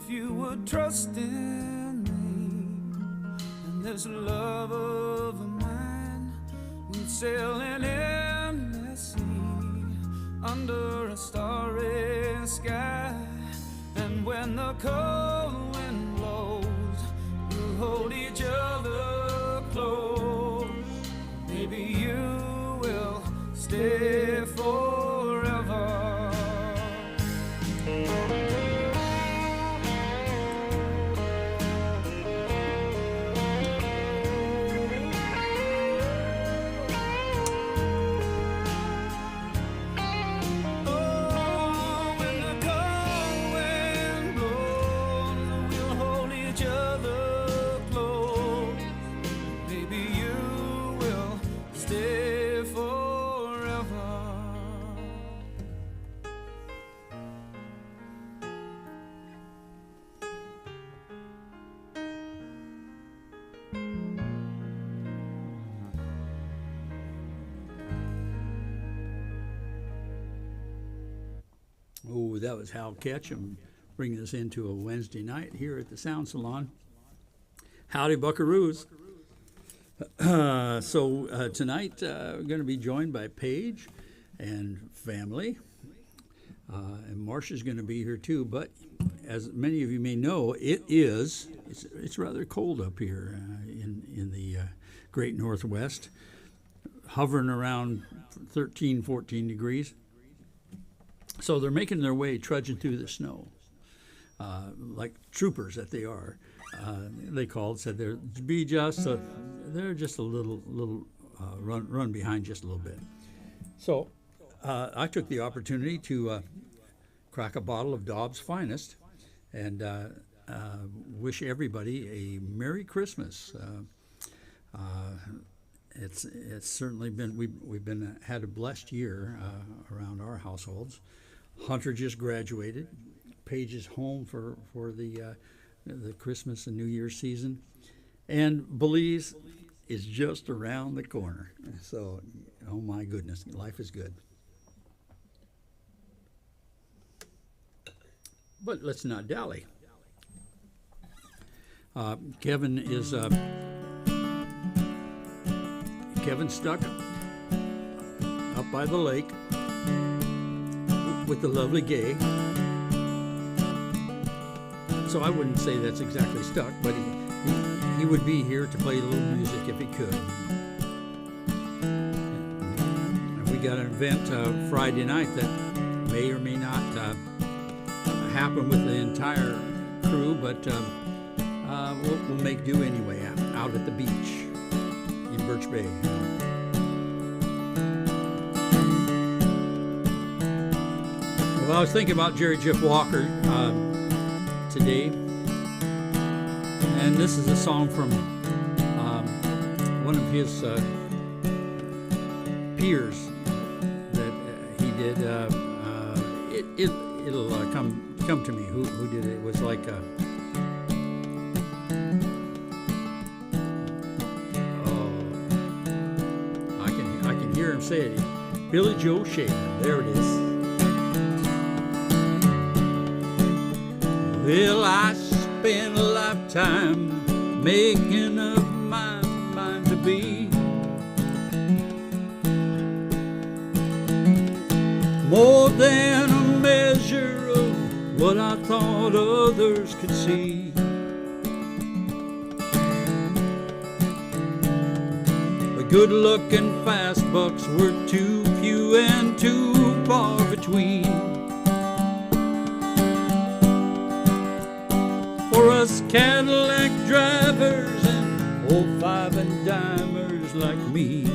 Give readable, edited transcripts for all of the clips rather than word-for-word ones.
if you would trust in me and this love of mine, we'd sail an endless sea under a starry sky. And when the cold wind blows, we'll hold each other close. Maybe you will stay forever. Oh, that was Hal Ketchum bringing us into a Wednesday night here at the Sound Salon. Howdy, buckaroos. Tonight we're going to be joined by Paige and family. And Marcia's going to be here too, but as many of you may know, it's rather cold up here in the great Northwest, hovering around 13, 14 degrees. So they're making their way, trudging through the snow, like troopers that they are. They called, said they're just a little run behind just a little bit. So I took the opportunity to crack a bottle of Dobbs Finest and wish everybody a Merry Christmas. It's certainly been we've had a blessed year around our households. Hunter just graduated. Paige is home for the Christmas and New Year's season, and Belize is just around the corner. So, oh my goodness, life is good. But let's not dally. Kevin's stuck up by the lake with the lovely Gay. So I wouldn't say that's exactly stuck, but he would be here to play a little music if he could. And we got an event Friday night that may or may not happen with the entire crew, but we'll make do anyway out at the beach in Birch Bay. Well, I was thinking about Jerry Jeff Walker today, and this is a song from one of his peers that he did. It'll come to me who did it. It was like I can hear him say it. Billy Joe Shaver. There it is. Well, I spent a lifetime making up my mind to be more than a measure of what I thought others could see. The good-looking fast bucks were too few and too far between for us Cadillac drivers and old five and dimers like me.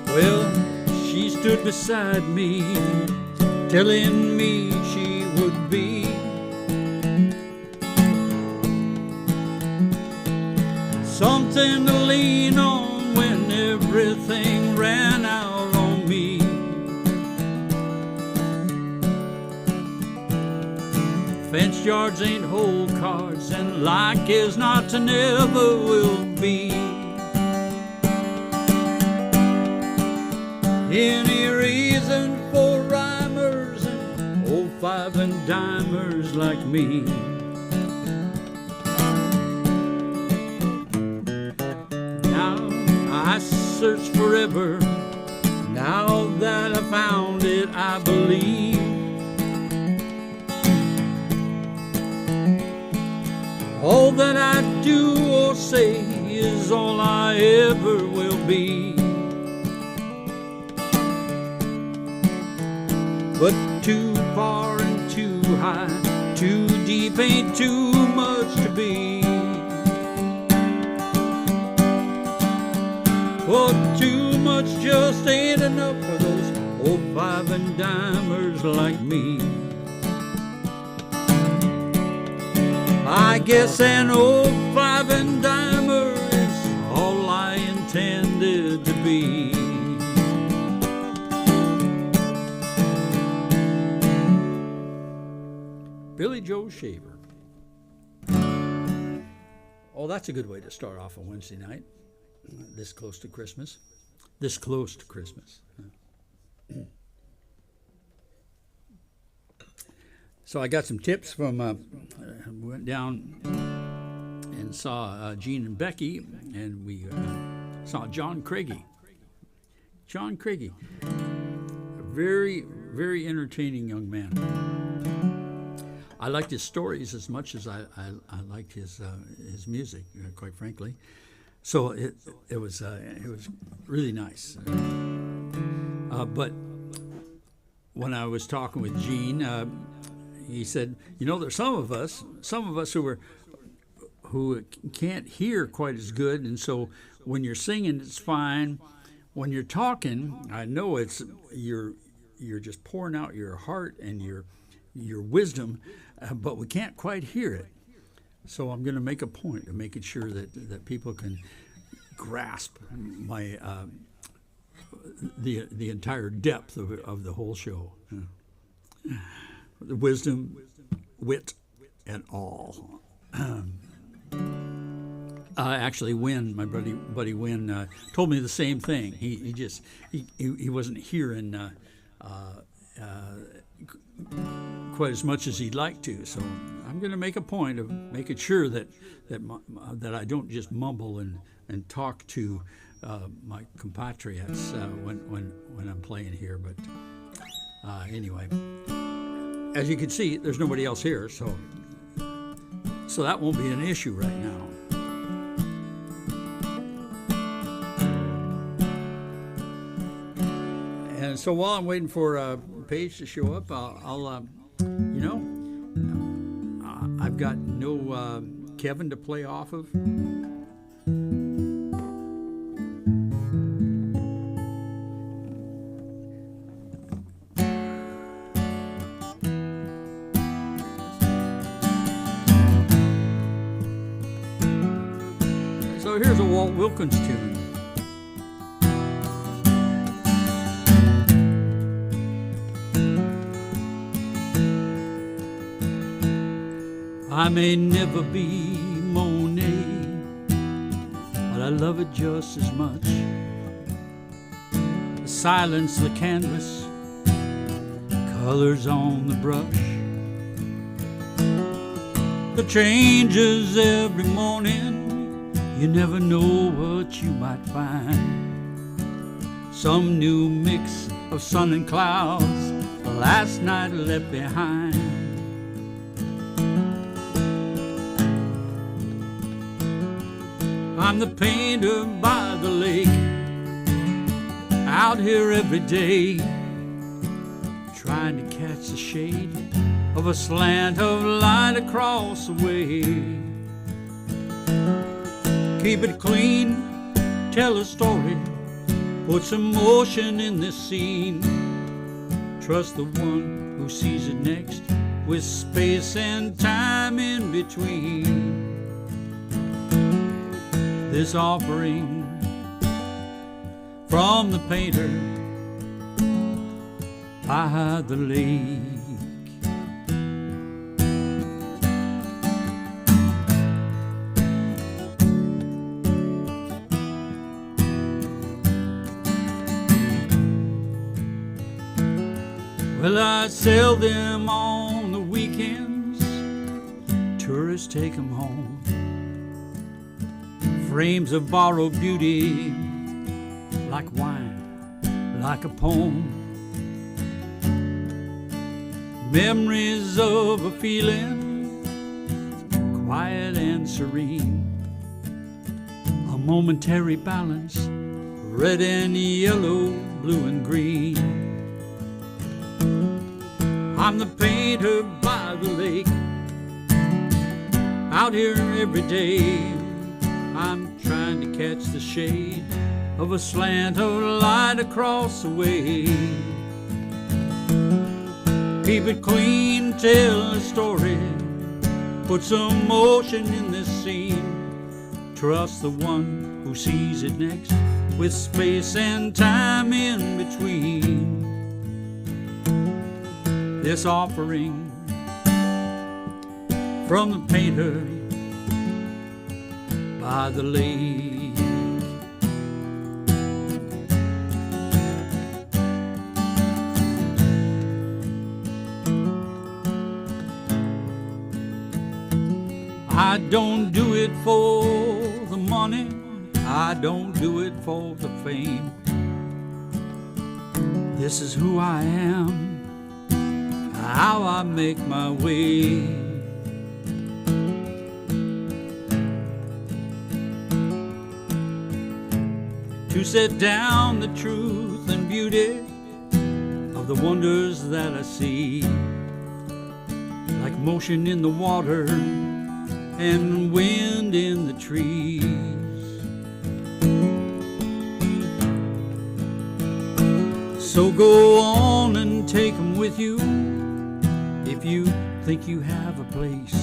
Well, she stood beside me, telling me she would be something to lean on when everything ran out on me. Fence yards ain't hole cards, and like is not to never will be. Any reason for rhymers and like me. Now I search forever. Now that I found it, I believe. All that I do or say is all I ever will be. But too far and too high, too deep ain't too much to be. Well, too much just ain't enough for those old five and dimers like me. I guess an old five and dimer is all I intended to be. Billy Joe Shaver. Oh, that's a good way to start off a Wednesday night. This close to Christmas. This close to Christmas. So I got some tips from, went down and saw Gene and Becky, and we saw John Craigie. John Craigie, a very, very entertaining young man. I liked his stories as much as I liked his music, quite frankly. So it was really nice. But when I was talking with Gene, he said, you know, there's some of us who can't hear quite as good, and so when you're singing, it's fine. When you're talking, I know it's you're just pouring out your heart and your wisdom, but we can't quite hear it. So I'm going to make a point of making sure that people can grasp my the entire depth of the whole show. The wisdom, wit, and all. Actually, Wynn, my buddy Wynn, told me the same thing. He wasn't hearing quite as much as he'd like to. So I'm going to make a point of making sure that I don't just mumble and talk to my compatriots when I'm playing here. But anyway, as you can see, there's nobody else here, so that won't be an issue right now. And so while I'm waiting for Paige to show up, I'll I've got no Kevin to play off of. So here's a Walt Wilkins tune. I may never be Monet, but I love it just as much. The silence, the canvas, colors on the brush, the changes every morning. You never know what you might find. Some new mix of sun and clouds, last night left behind. I'm the painter by the lake, out here every day, trying to catch the shade of a slant of light across the way. Keep it clean, tell a story, put some motion in this scene. Trust the one who sees it next, with space and time in between. This offering from the painter by the lake. Well, I sell them on the weekends, tourists take 'em home. Frames of borrowed beauty, like wine, like a poem. Memories of a feeling, quiet and serene. A momentary balance, red and yellow, blue and green. I'm the painter by the lake, out here every day. I'm trying to catch the shade of a slant of light across the way. Keep it clean, tell a story, put some motion in this scene. Trust the one who sees it next, with space and time in between. This offering from the painter by the lake. I don't do it for the money, I don't do it for the fame. This is who I am, how I make my way. To set down the truth and beauty of the wonders that I see, like motion in the water and wind in the trees. So go on and take 'em with you, if you think you have a place.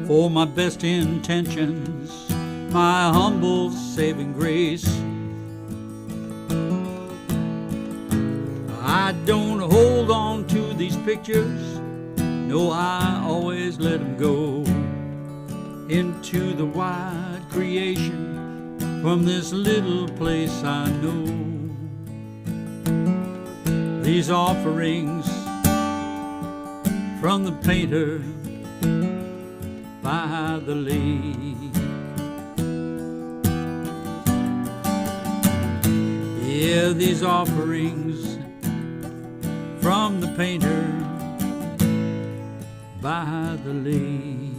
For my best intentions, my humble saving grace. I don't hold on to these pictures, no, I always let them go into the wide creation from this little place I know. These offerings from the painter by the lake. Yeah, these offerings from the painter by the lake.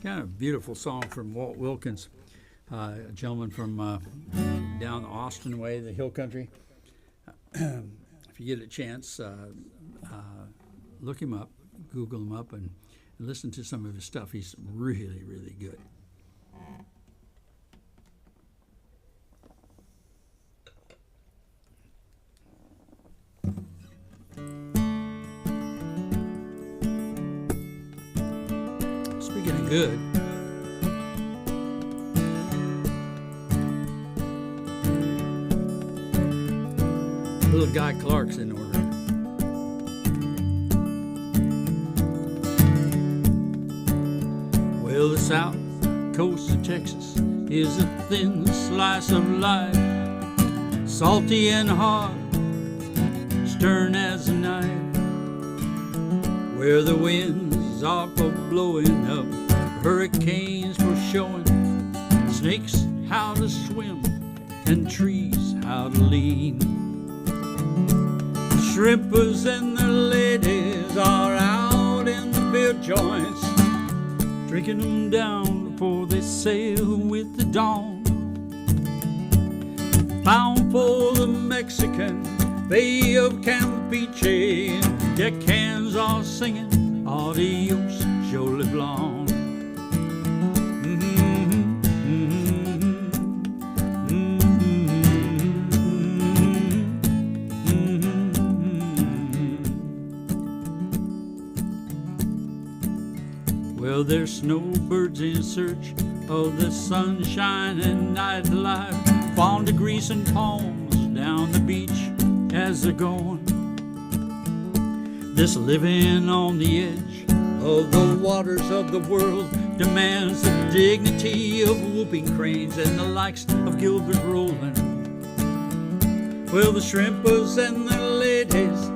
Kind of beautiful song from Walt Wilkins, a gentleman from down Austin way, the hill country. If you get a chance, look him up, Google him up, and listen to some of his stuff. He's really, really good. Speaking of good, little Guy Clark's in order. Well, the south coast of Texas is a thin slice of life, salty and hard, stern as a knife, where the winds are for blowing up, hurricanes for showing snakes how to swim and trees how to lean. Shrimpers and their ladies are out in the beer joints, drinking them down before they sail with the dawn. Bound for the Mexican Bay of Campeche, deckhands are singing Adios, Jolly Blonde. Well, there's snowbirds in search of the sunshine and nightlife, fond of grease and palms down the beach as they're going. This living on the edge of the waters of the world demands the dignity of whooping cranes and the likes of Gilbert Roland. Well, the shrimpers and the ladies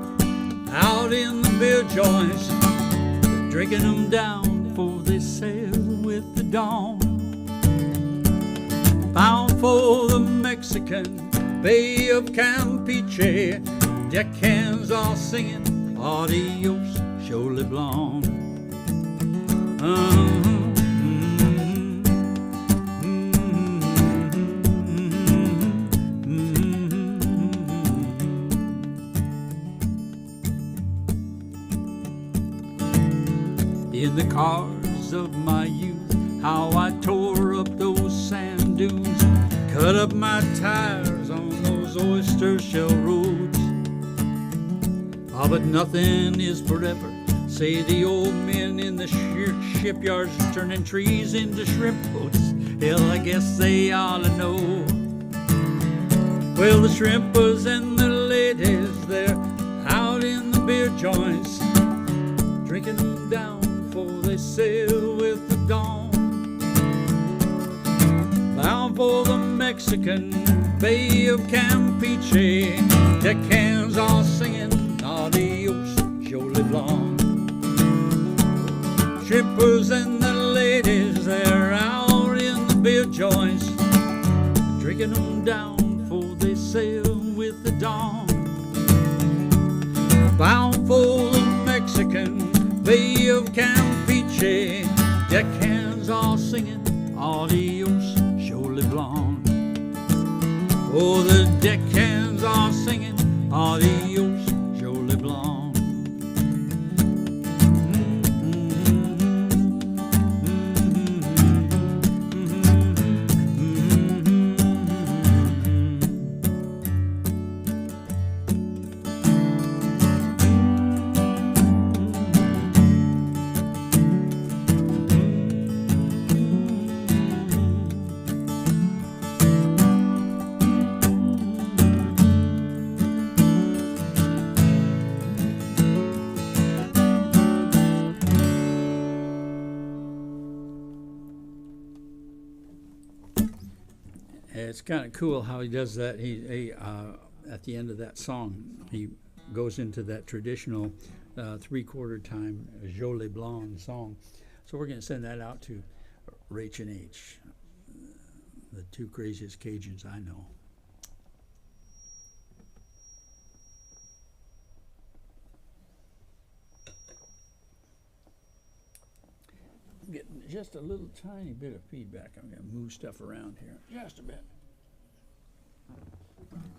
out in the beer joints, they're drinking them down for they sail with the dawn. Bound for the Mexican Bay of Campeche, deckhands are singing adios, Jolie Blonde. In the cars of my youth, how I tore up those sand dunes, cut up my tires on those oyster shell roads. Ah, but nothing is forever, say the old men in the shipyards, turning trees into shrimp boats. Hell, I guess they ought to know. Well, the shrimpers and the ladies, they're out in the beer joints, drinking them down for they sail with the dawn. Bound for the Mexican Bay of Campeche, deckhands are singing adios, Jolie Blonde. Shippers and the ladies, they're out in the beer joints, drinking them down for they sail with the dawn. Bound for the Mexican Bay of Campeche, deckhands are singing adios, Jolie Blonde. Oh, the deckhands are singing adios, Jolie Blonde. It's kind of cool how he does that. He at the end of that song, he goes into that traditional 3/4 time Jolie Blonde song. So we're going to send that out to Rach and H, the two craziest Cajuns I know. I'm getting just a little tiny bit of feedback. I'm going to move stuff around here just a bit.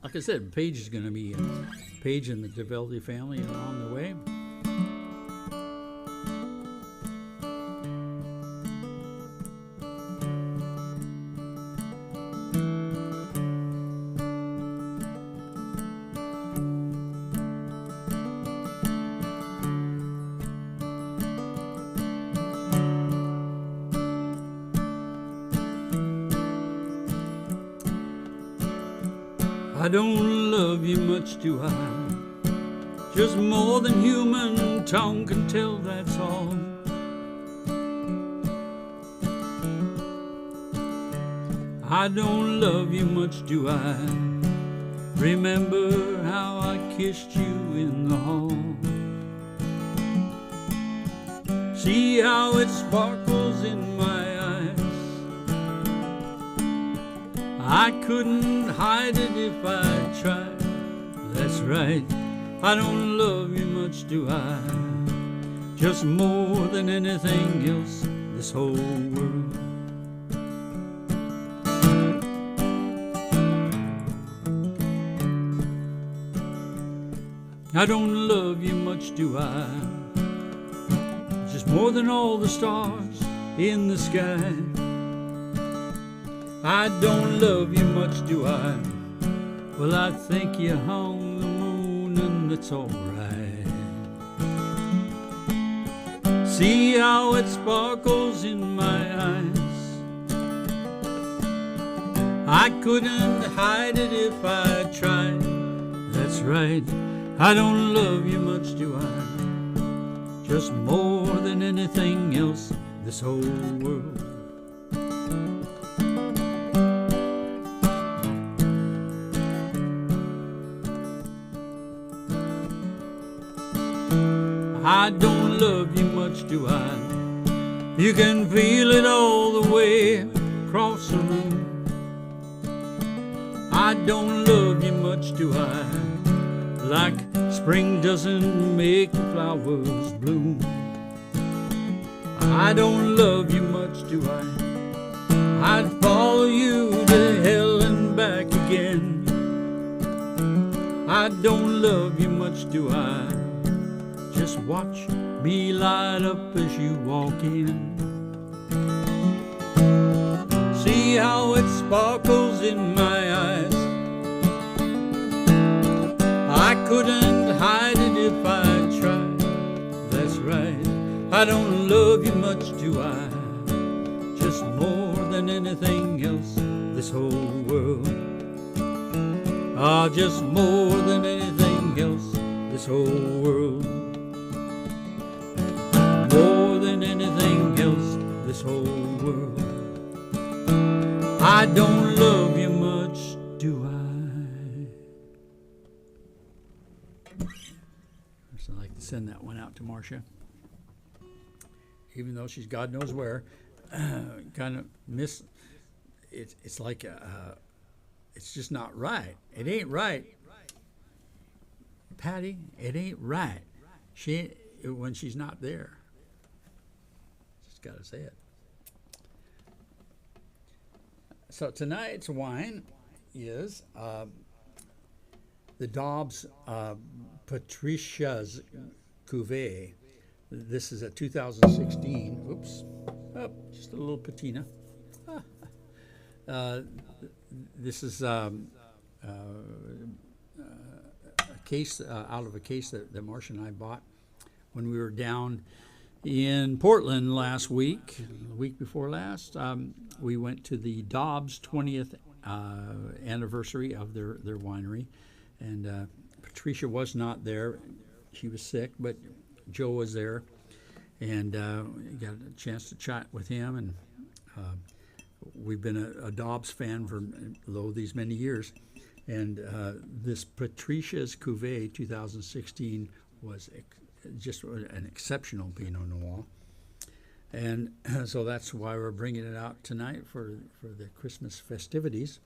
Like I said, Paige is going to be Paige and the DeVeldi family are on the way. I don't love you much, do I? Just more than human tongue can tell, that's all. I don't love you much, do I? Remember how I kissed you in the hall. See how it sparkles in my eyes. I couldn't hide it if I tried. That's right, I don't love you much, do I? Just more than anything else, this whole world. I don't love you much, do I? Just more than all the stars in the sky. I don't love you much, do I? Well, I think you hung the moon and it's alright. See how it sparkles in my eyes. I couldn't hide it if I tried. That's right, I don't love you much, do I? just more than anything else this whole world. I don't love you much, do I? You can feel it all the way across the room. I don't love you much, do I? Like spring doesn't make the flowers bloom. I don't love you much, do I? I'd follow you to hell and back again. I don't love you much, do I? Just watch me light up as you walk in. See how it sparkles in my eyes. I couldn't hide it if I tried. That's right, I don't love you much, do I? Just more than anything else this whole world. Ah, just more than anything else this whole world. More than anything else this whole world. I don't love you much, do I? So I'd like to send that one out to Marcia. Even though she's God knows where, kind of miss. It's like it's just not right. It ain't right, Patty. It ain't right. When she's not there. Just gotta say it. So tonight's wine is the Dobbs Patricia's Cuvée. This is a 2016. Oops, oh, just a little patina. This is a case out of a case that Marcia and I bought when we were down in Portland last week, the week before last. We went to the Dobbs 20th anniversary of their winery, and Patricia was not there. She was sick, but Joe was there, and got a chance to chat with him, and we've been a Dobbs fan for these many years, and this Patricia's Cuvée 2016 was just an exceptional Pinot Noir, and so that's why we're bringing it out tonight for the Christmas festivities.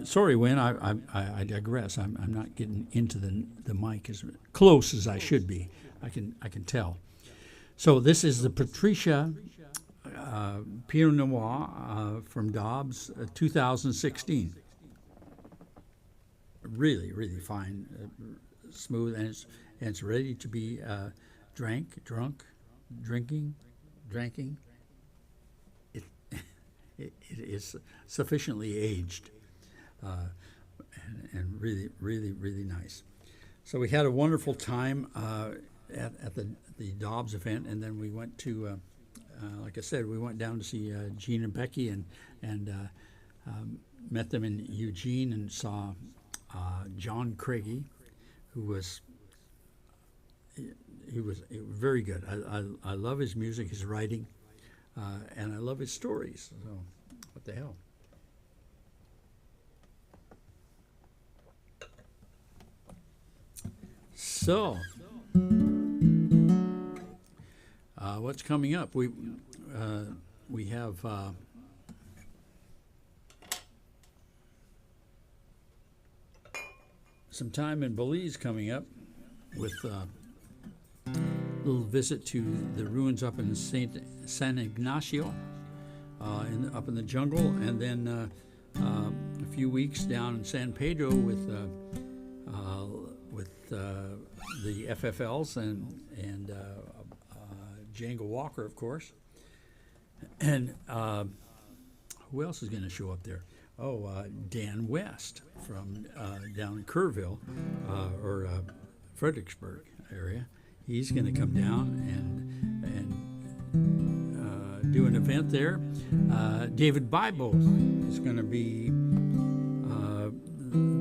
Sorry, Wynn, I digress. I'm not getting into the mic as close as I should be. I can tell. So this is the Patricia Pinot Noir from Dobbs 2016. Really, really fine, smooth, and it's ready to be drinking. It is sufficiently aged, and really, really, really nice. So we had a wonderful time at the Dobbs event, and then we went to, like I said, we went down to see Gene and Becky, and met them in Eugene, and saw John Craigie, who was very good. I love his music, his writing, and I love his stories. So, what the hell? So, what's coming up? We have some time in Belize coming up with a little visit to the ruins up in San Ignacio, up in the jungle, and then a few weeks down in San Pedro with the FFLs and Django Walker, of course. And who else is going to show up there? Oh, Dan West from down in Kerrville or Fredericksburg area. He's going to come down and do an event there. David Bibo is going to be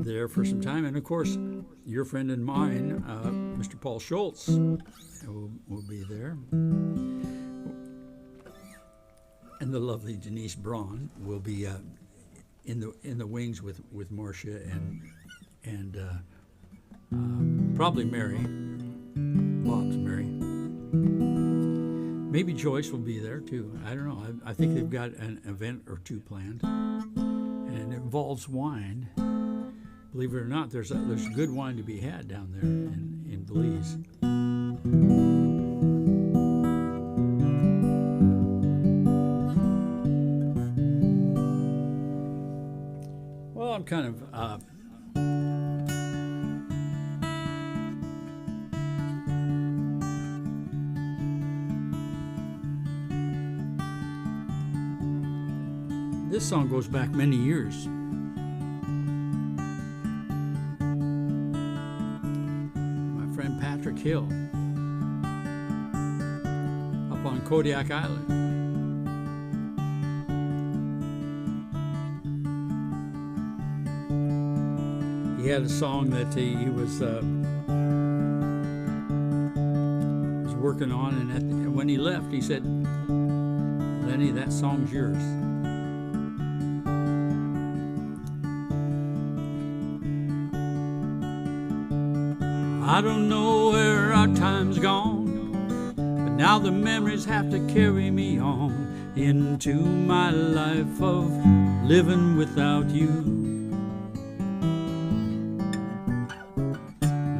there for some time, and of course, your friend and mine, Mr. Paul Schultz will be there. And the lovely Denise Braun will be in the wings with Marcia and probably Mary, Bob's Mary. Maybe Joyce will be there too. I don't know. I think they've got an event or two planned, and it involves wine. Believe it or not, there's good wine to be had down there in Belize. Well, I'm kind of this song goes back many years. My friend Patrick Hill up on Kodiak Island. He had a song that he was working on, and when he left, he said, "Lenny, that song's yours." I don't know where our time's gone, but now the memories have to carry me on into my life of living without you.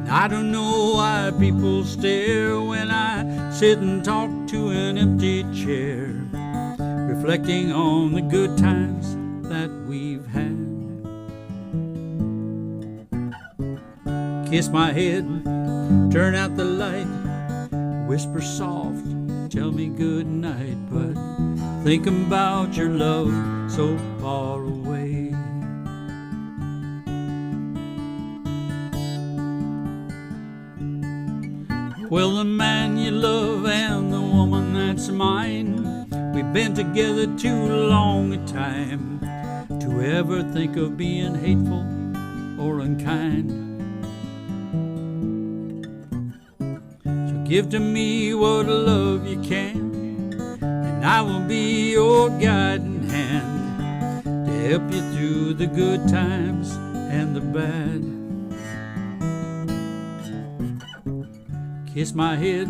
I don't know why people stare when I sit and talk to an empty chair, reflecting on the good times that we've had. Kiss my head, turn out the light, whisper soft, tell me good night, but think about your love so far away. Well, the man you love and the woman that's mine, we've been together too long a time to ever think of being hateful or unkind. So give to me what love you can, and I will be your guiding hand to help you through the good times and the bad. Kiss my head,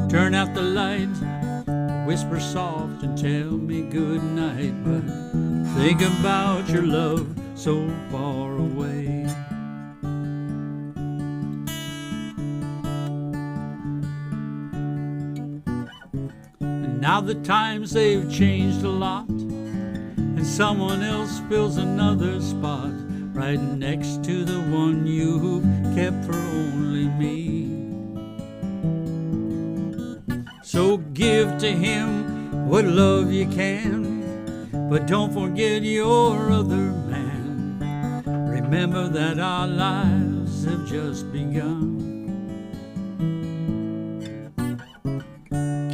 turn out the light, whisper soft and tell me good night, but think about your love so far away. And now the times they've changed a lot, and someone else fills another spot right next to the one you've kept for only me. So give to him what love you can, but don't forget your other man. Remember that our lives have just begun.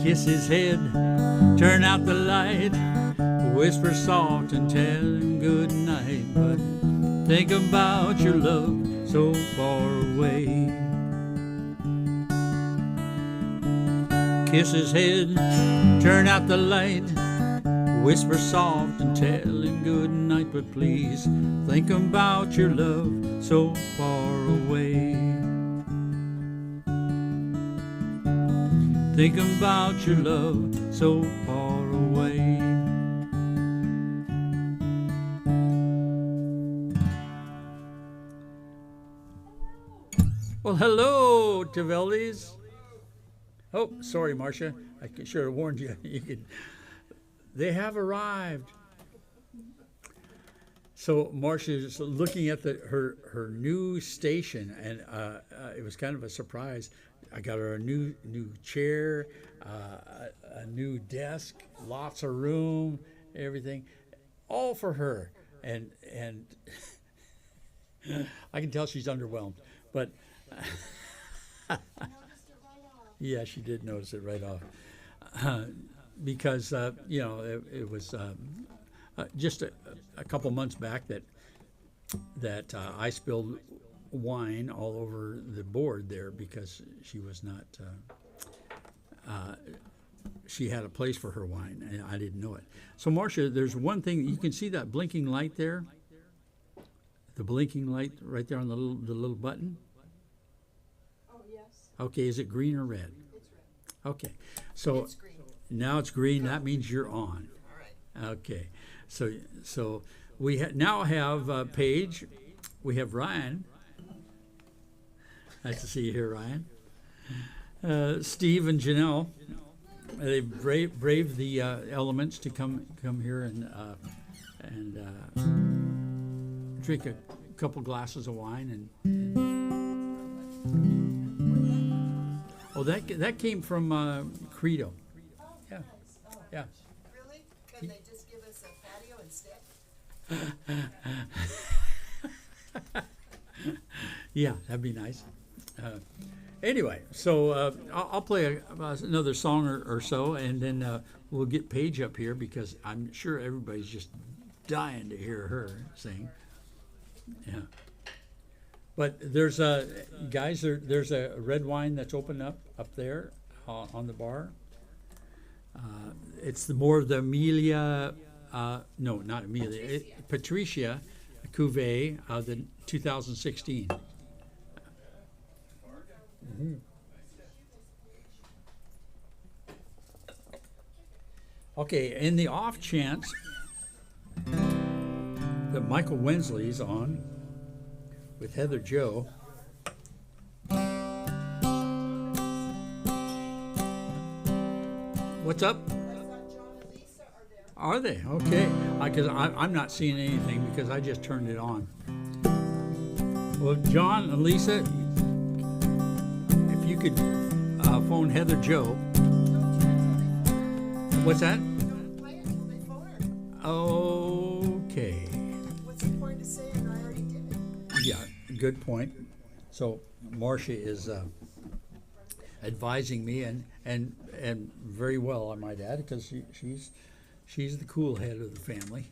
Kiss his head, turn out the light, whisper soft and tell him good night, but think about your love so far away. Kiss his head, turn out the light, whisper soft and tell him good night, but please think about your love so far away. Think about your love so far away. Well, hello, Taveldis. Oh, sorry, Marcia. I should have warned you. They have arrived. So Marcia's looking at her new station, and it was kind of a surprise. I got her a new chair, a new desk, lots of room, everything, all for her. And I can tell she's underwhelmed, but. Yeah, she did notice it right off, because it was just a couple months back that I spilled wine all over the board there because she was not. She had a place for her wine, and I didn't know it. So, Marcia, there's one thing you can see that blinking light there. The blinking light right there on the little button. Oh, yes. Okay, is it green or red? It's red. Okay, so It's green. now it's green. That means you're on. All right. Okay, so we now have Paige. We have Ryan. Nice to see you here, Ryan. Steve and Janelle. They braved the elements to come here and drink a couple glasses of wine oh, that came from Credo. Oh, Yeah. nice. Oh, Yeah. really? Can they just give us a patio instead? Yeah, that'd be nice. Anyway, so I'll play another song or so, and then we'll get Paige up here because I'm sure everybody's just dying to hear her sing. Yeah. But there's guys, there's a red wine that's open up there on the bar. It's more of the Amelia, no, not Amelia, Patricia Cuvée, the 2016. Mm-hmm. Okay, in the off chance that Michael Wensley's on with Heather Joe. What's up? I thought John and Lisa are there. Are they? Okay. Because I'm not seeing anything because I just turned it on. Well, John and Lisa, if you could phone Heather Joe. What's that? Don't play it until they phone her. Okay. What's the point of saying I already did it? Yeah, good point. So Marcia is advising me, and very well, I might add, because she's the cool head of the family.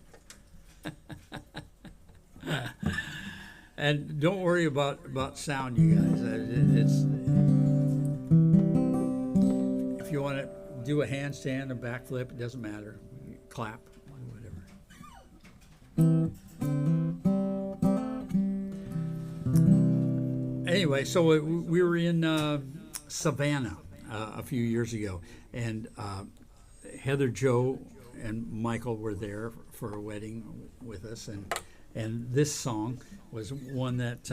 And don't worry about sound, you guys. It's if you want to do a handstand, a backflip, it doesn't matter. Clap, whatever. Anyway, so we were in Savannah a few years ago, and Heather Joe and Michael were there for a wedding with us, and this song was one that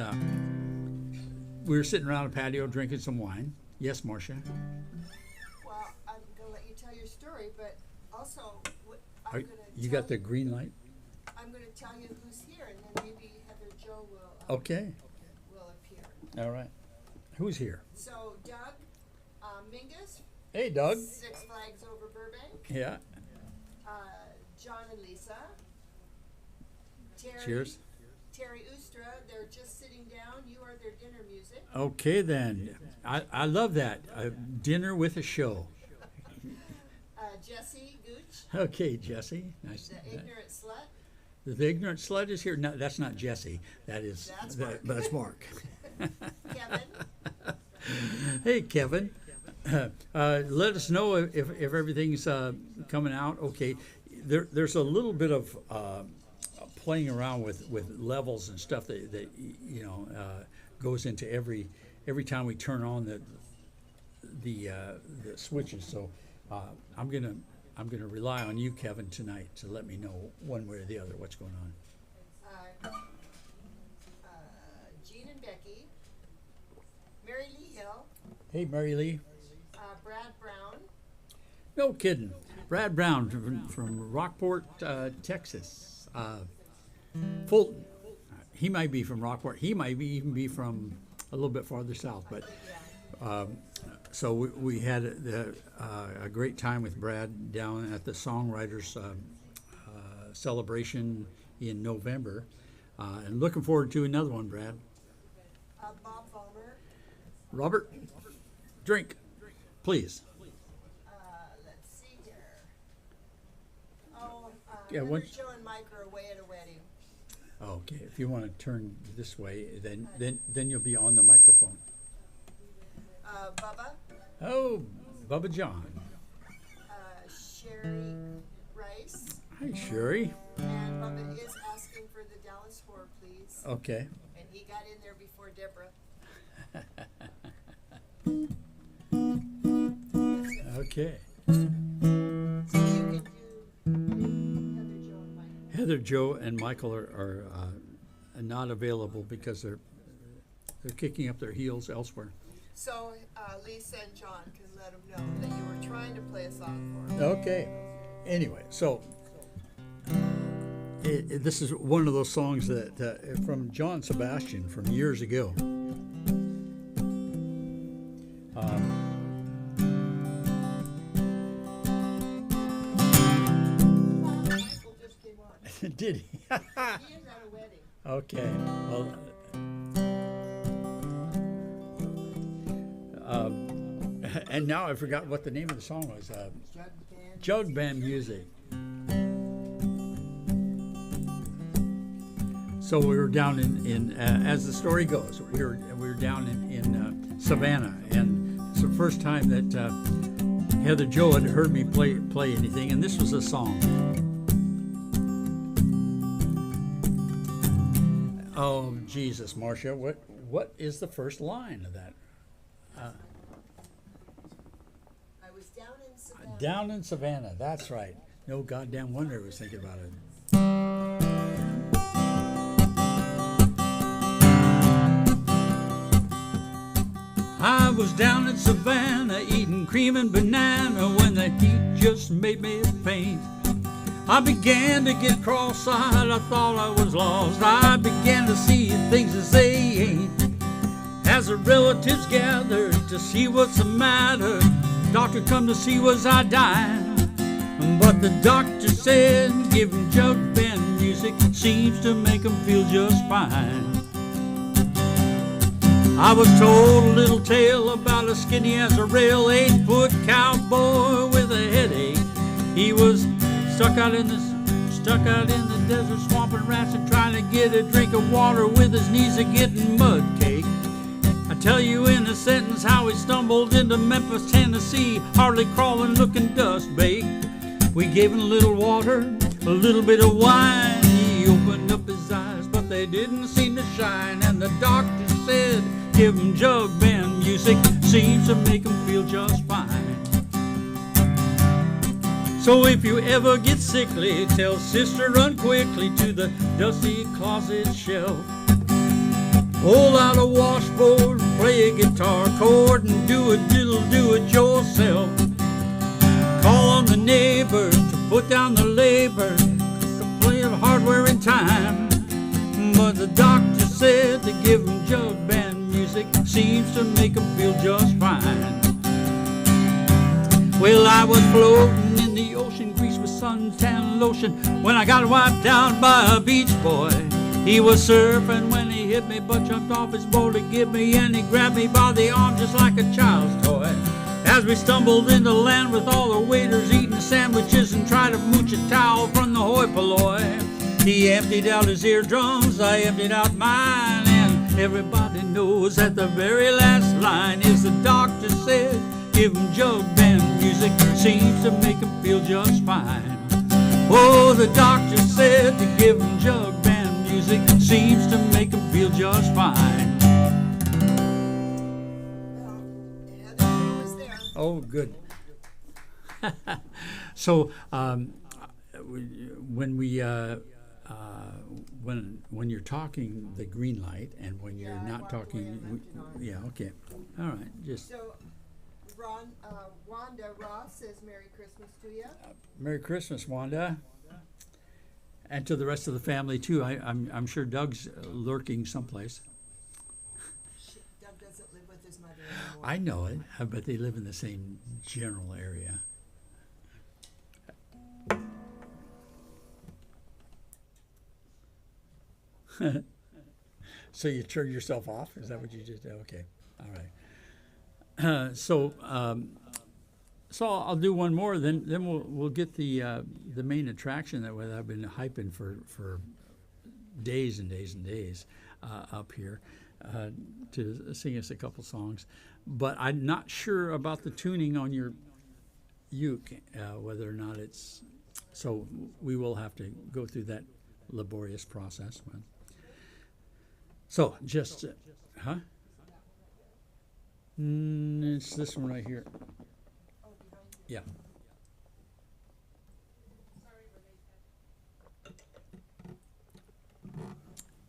we were sitting around a patio drinking some wine. Yes, Marcia? Well, I'm going to let you tell your story, but also Are, you got the green light? I'm going to tell you who's here, and then maybe Heather Joe will Okay. will appear. All right. Who's here? So Doug Mingus, Hey, Doug. Six Flags Over Burbank, Yeah. John and Lisa, Terry, Cheers. Terry Ustra. They're just sitting down. You are their dinner music. Okay, then. I love that. Dinner with a show. Jesse Gooch, Okay, Jesse. Nice. the ignorant slut. The ignorant slut is here. No, that's not Jesse. That's Mark. That's Mark. Kevin, Hey, Kevin. Let us know if everything's coming out okay. There's a little bit of playing around with levels and stuff that you know goes into every time we turn on the switches. So I'm gonna rely on you, Kevin, tonight to let me know one way or the other what's going on. Jean and Becky, Mary Lee Hill, Hey, Mary Lee. Brad Brown, No kidding. Brad Brown from Rockport, Texas. Fulton. He might be from Rockport. He might even be from a little bit farther south. But so we had a great time with Brad down at the Songwriters celebration in November. And looking forward to another one, Brad. Bob Vollmer, Robert, drink, please. let's see here. Oh, Yeah, Heather once- Joe and Mike are away at a wedding. Okay, if you want to turn this way, then you'll be on the microphone. Bubba, Oh, Bubba John. Sherry Rice, Hi, Sherry. and Bubba is asking for the Dallas Whore, please. Okay. And he got in there before Deborah. Okay. So you can do Heather, Joe, and Michael. Heather, Joe, and Michael are not available because they're kicking up their heels elsewhere. So Lisa and John can let them know that you were trying to play a song for them. Okay. Anyway, so this is one of those songs that from John Sebastian from years ago. Michael just came on. Did he? He is at a wedding. Okay. Well, and now I forgot what the name of the song was. Jug band. Jug band music. So we were down in as the story goes, we were down in Savannah, and it's the first time that Heather Joe had heard me play anything, and this was a song. Oh Jesus, Marcia, what is the first line of that? I was down in Savannah. Down in Savannah, that's right. No goddamn wonder I was thinking about it. I was down in Savannah eating cream and banana when the heat just made me faint. I began to get cross-eyed, I thought I was lost. I began to see things as they ain't. As the relatives gathered to see what's the matter, doctor come to see was I dying. But the doctor said, give him jug band music, seems to make him feel just fine. I was told a little tale about a skinny as a rail, 8-foot cowboy with a headache. He was stuck out in the desert, swamping rats and trying to get a drink of water with his knees a getting mud cake. I tell you in a sentence how he stumbled into Memphis, Tennessee, hardly crawling, looking dust baked. We gave him a little water, a little bit of wine. He opened up his eyes, but they didn't seem to shine. And the doctor said, give him jug band music, seems to make him feel just fine. So if you ever get sickly, tell sister run quickly to the dusty closet shelf. Pull out a washboard, play a guitar chord, and do it yourself. Call on the neighbor to put down the labor, to play the hardware in time. But the doctor said to give him jug band music, seems to make him feel just fine. Well, I was floating in the ocean, greased with suntan lotion, when I got wiped down by a beach boy. He was surfing when he hit me, but jumped off his board to get me, and he grabbed me by the arm just like a child's toy. As we stumbled into land with all the waiters eating sandwiches and tried to mooch a towel from the hoi polloi. He emptied out his eardrums, I emptied out mine, and everybody knows that the very last line is the doctor said, give him jug band music, seems to make him feel just fine. Oh, the doctor said to give him jug band music, seems to make him feel just fine. Heather was there. Oh, good. So when you're talking, the green light, and when you're Yeah, I not walked away talking, and left it on. yeah, okay, all right, just So, Wanda Ross says Merry Christmas to you. Merry Christmas, Wanda, and to the rest of the family too. I'm sure Doug's lurking someplace. Doug doesn't live with his mother anymore. I know it, but they live in the same general area. So you turn yourself off? Is that what you just did? Okay, all right. So I'll do one more. Then we'll get the main attraction that I've been hyping for days and days and days up here to sing us a couple songs. But I'm not sure about the tuning on your uke, whether or not it's... So we will have to go through that laborious process. So just... huh? It's this one right here. Yeah.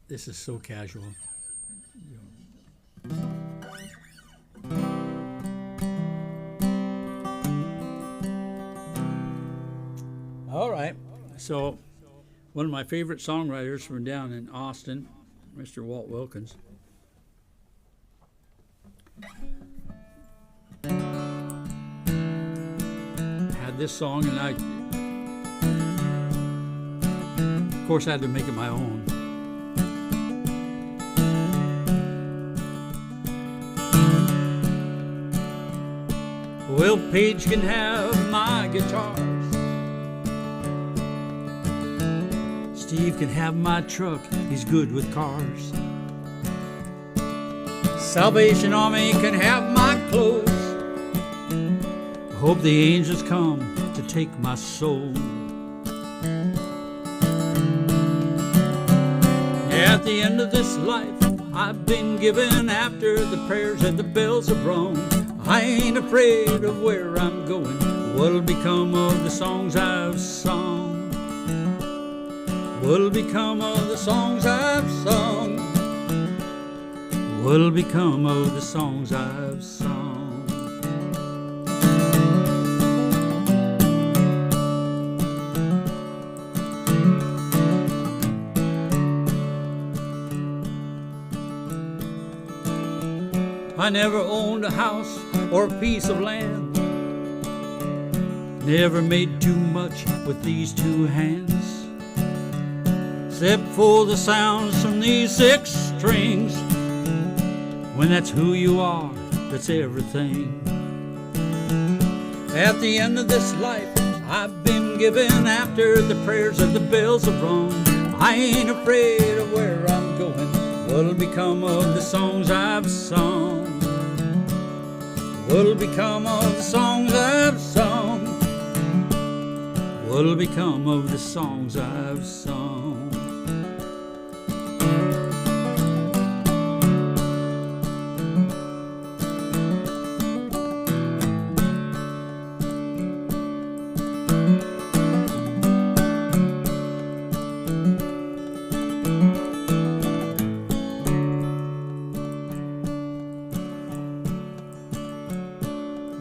This is so casual. All right. So, one of my favorite songwriters from down in Austin, Mr. Walt Wilkins. Had this song, and I, of course, I had to make it my own. Well, Paige can have my guitars. Steve can have my truck. He's good with cars. Salvation Army can have my clothes. I hope the angels come to take my soul. At the end of this life, I've been given after the prayers and the bells have rung. I ain't afraid of where I'm going. What'll become of the songs I've sung? What'll become of the songs I've sung? What'll become of the songs I've sung? I never owned a house or a piece of land. Never made too much with these two hands, except for the sounds from these 6 strings. When that's who you are, that's everything. At the end of this life, I've been given after the prayers of the bells have rung. I ain't afraid of where I'm going. What'll become of the songs I've sung? What'll become of the songs I've sung? What'll become of the songs I've sung?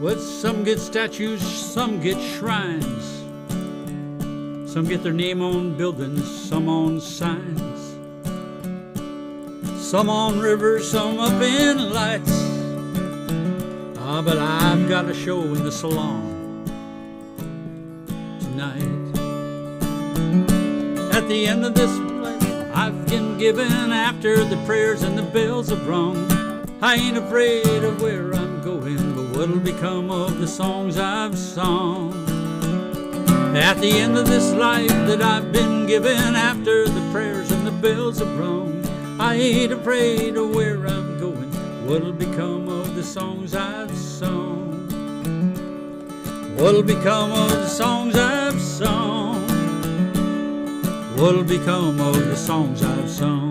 Well, some get statues, some get shrines. Some get their name on buildings, some on signs. Some on rivers, some up in lights. But I've got a show in the salon tonight. At the end of this life, I've been given after the prayers and the bells have rung. I ain't afraid of where I'm going, but what'll become of the songs I've sung? At the end of this life that I've been given after the prayers and the bells have rung, I ain't afraid of where I'm going. What'll become of the songs I've sung? What'll become of the songs I've sung? What'll become of the songs I've sung?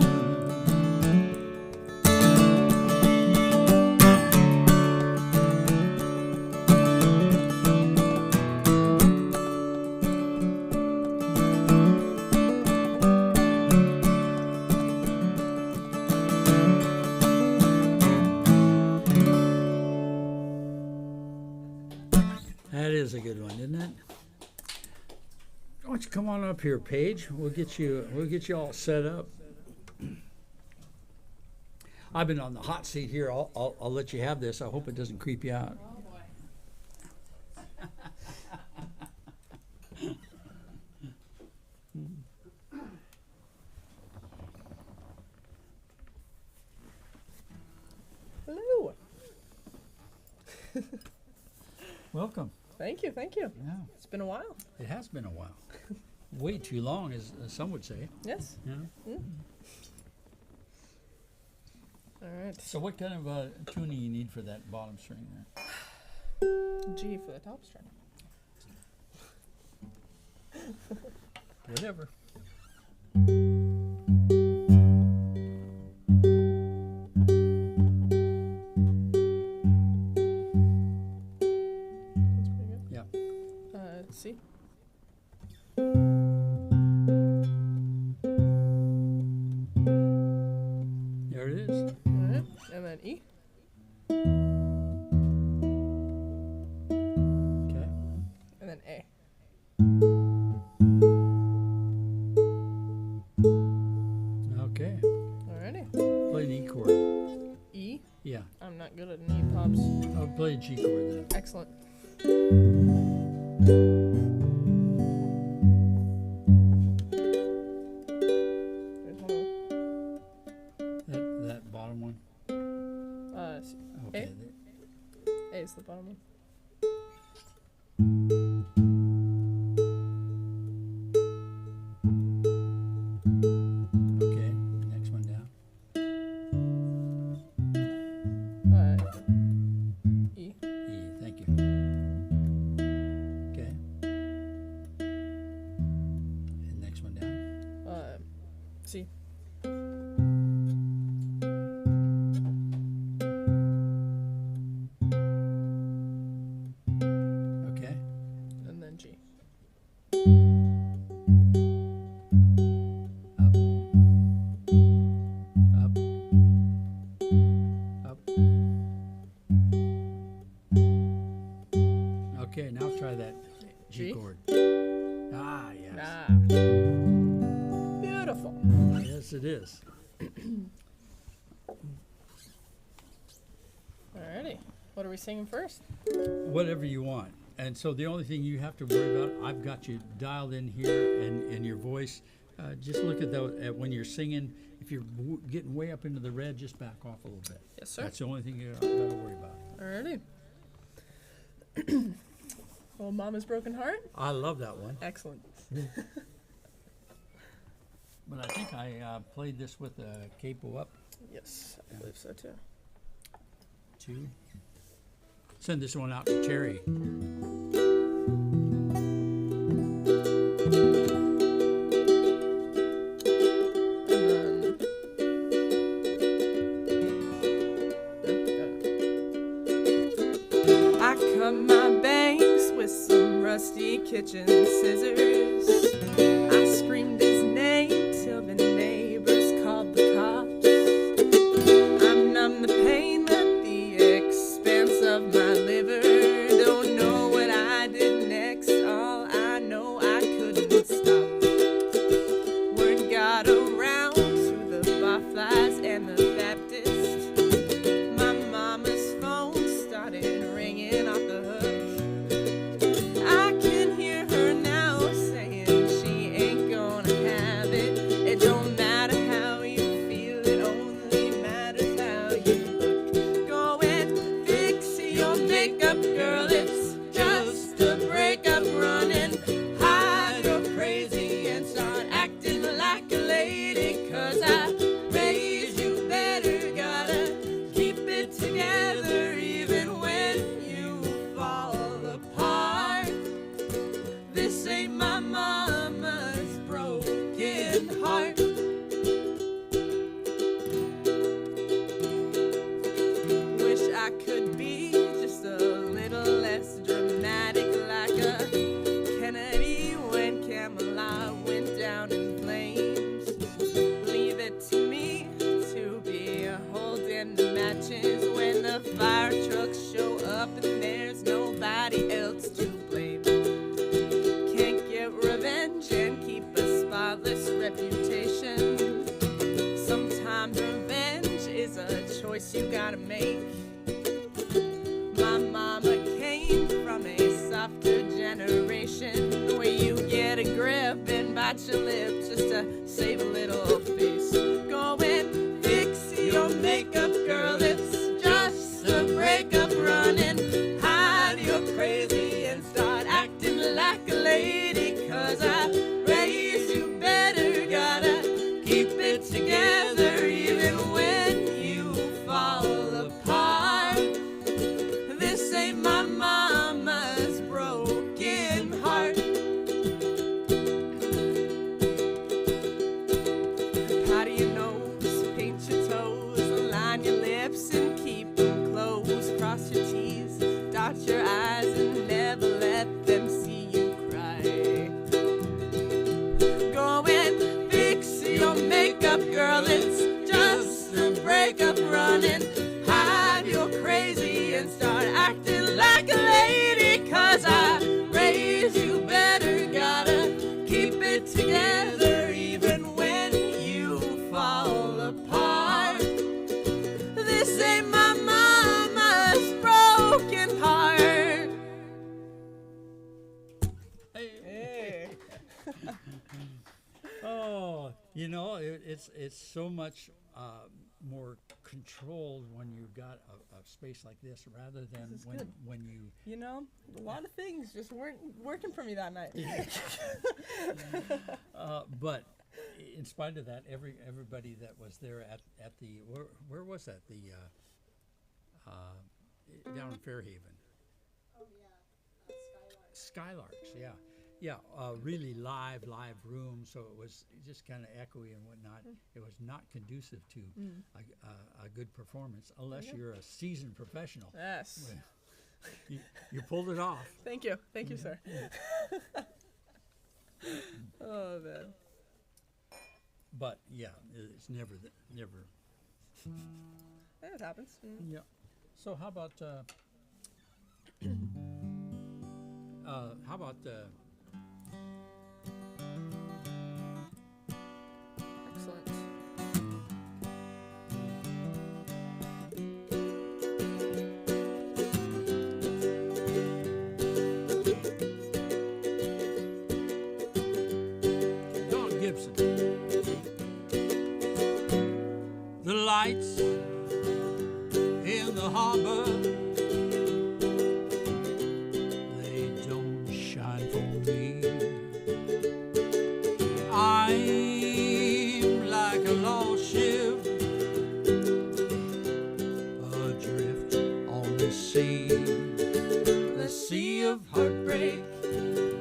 That is a good one, isn't it? Why don't you come on up here, Paige? We'll get you all set up. I've been on the hot seat here. I'll let you have this. I hope it doesn't creep you out. Hello. Welcome. Thank you. Yeah, It's been a while. it has been a while. way too long, as some would say. Yes. Yeah. All right. So what kind of tuning you need for that bottom string there? G for the top string. Whatever. That's pretty good. Yeah. C. There it is. All right. And then E. Okay. And then A. Okay. Alrighty. Play an E chord. E. Yeah. I'm not good at an E pops. I'll play a G chord then. Excellent. Wait, hold on. That bottom one. C. Okay. A is the bottom one. Okay. Next one down. E. E. Thank you. Okay. And next one down. C. Okay. And then G. Up. Up. Up. Okay, now try that G G? chord. Ah, yes. Ah. Beautiful. Yes, it is. Alrighty. What are we singing first? Whatever you want. And so the only thing you have to worry about, I've got you dialed in here, and your voice. Just look at those at when you're singing. If you're getting way up into the red, just back off a little bit. Yes, sir. That's the only thing you got to worry about. Alrighty. Well, Mama's Broken Heart. I love that one. Excellent. But I think I played this with a capo up. Yes, I believe so too. 2. Send this one out to Terry. I cut my bangs with some rusty kitchen scissors. I screamed his name till the neighbors called the cops. I'm numb the pain at the expense of my liver. Don't know what I did next. All I know I couldn't stop. Word got around to the barflies and the Baptist. My mama's phone started ringing off the hook. I can hear her now saying she ain't gonna have it. It don't matter how you feel, it only matters how you look. Go and fix your makeup, girl, it's just a breakup. Run and hide your crazy and start acting like a lady. 'Cause I raised you better, gotta keep it together even when you fall apart. This ain't my mama's broken heart. Wish I could be just a little less dramatic, like a Kennedy when Camelot went down in flames. Leave it to me to be holding the matches when the fire trucks show up and there's nobody else to blame. Can't get revenge and keep a spotless reputation. Sometimes revenge is a choice you gotta make. breakup, girl, it's just a breakup running. Hide your crazy and start acting like a lady, 'cause I raised you better, gotta keep it together even when you fall apart. This ain't my mama's broken heart. Hey. Oh, it's so much more controlled when you've got a space like this rather than This is good. when you. You know, a lot of things just weren't working for me that night. But in spite of that, everybody that was there at the where was that down in Fairhaven. Oh yeah, Skylark. Skylarks, yeah, really live room. So it was just kind of echoey and whatnot. It was not conducive to a good performance unless you're a seasoned professional. Yes. You pulled it off. Thank you, sir. Oh man. But yeah, it's never. Yeah, it happens. Yeah. So how about Excellent. Don Gibson? The lights in the harbor, they don't shine for me. I'm like a lost ship adrift on the sea of heartbreak,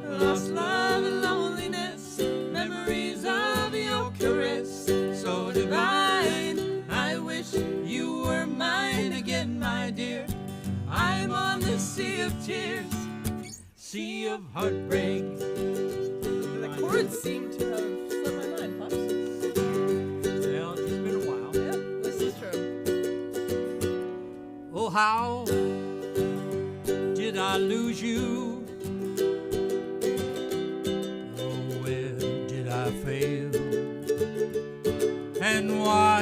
lost love and loneliness, memories of your caress, so divine. I wish you were mine again, my dear. I'm on the sea of tears, sea of heartbreak. The chords seem to have slipped my mind, Pops. Well, it's been a while. Yep, this is true. Oh, how did I lose you? Oh, where did I fail? And why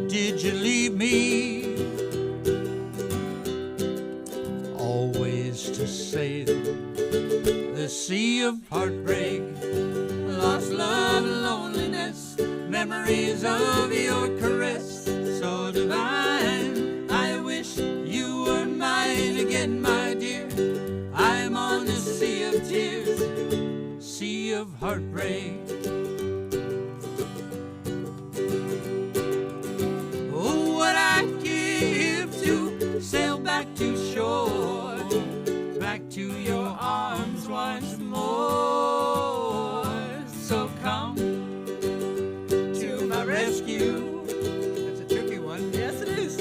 did you leave me? Always to sail the sea of heartbreak, lost love and loneliness, memories of your caress, so divine. I wish you were mine again, my dear. I'm on the sea of tears, sea of heartbreak. Oh, what I'd give to sail back to shore, back to your arms once more. So come to my rescue. That's a tricky one. Yes, it is.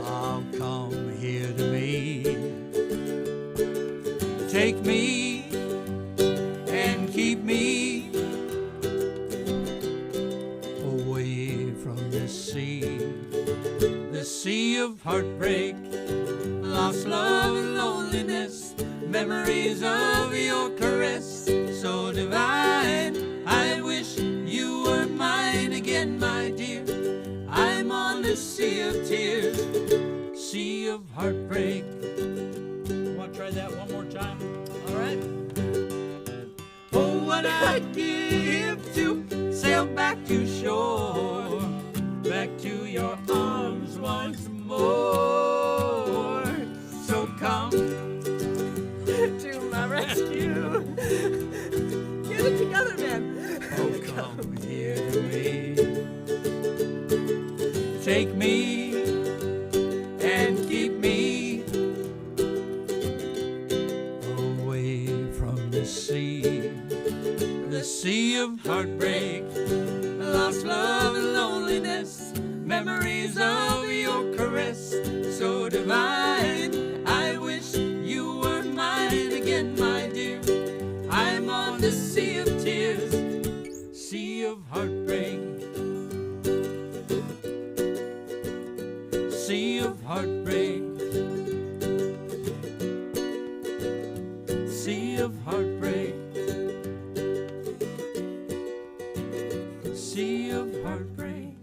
Oh, come here to me. Take me and keep me away from the sea of heartbreak, lost love and loneliness, memories of your caress, so divine. I wish you were mine again, my dear. I'm on the sea of tears, sea of heartbreak. Want to try that one more time? All right. Oh, what I'd give to sail back to shore, back to your arms once more. So come To my rescue. Get it together, man. oh, come here to me. Take me and keep me away from the sea of heartbreak, lost love and loneliness, memories of your caress, so divine. I wish you were mine again, my dear. I'm on the sea of tears, sea of heartbreak. heartbreak.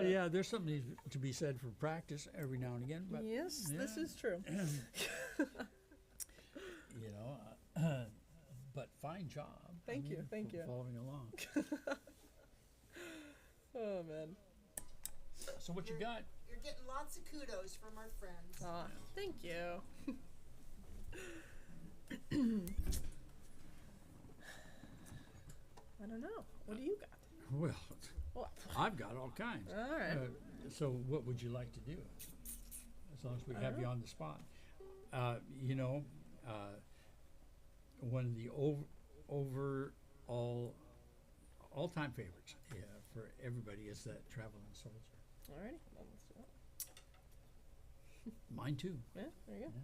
Yeah, there's something to be said for practice every now and again. But Yes, this yeah. is true. You know, but fine job. Thank you, thank for you. Following along. Oh, man. So what you got? You're getting lots of kudos from our friends. Aw, thank you. I don't know. What do you got? Well, What? I've got all kinds. All right. So what would you like to do? As long as we have you on the spot. You know, one of the all-time favorites for everybody is that Traveling Soldier. All righty. Well, let's do it. Mine too. Yeah, there you go. Yeah.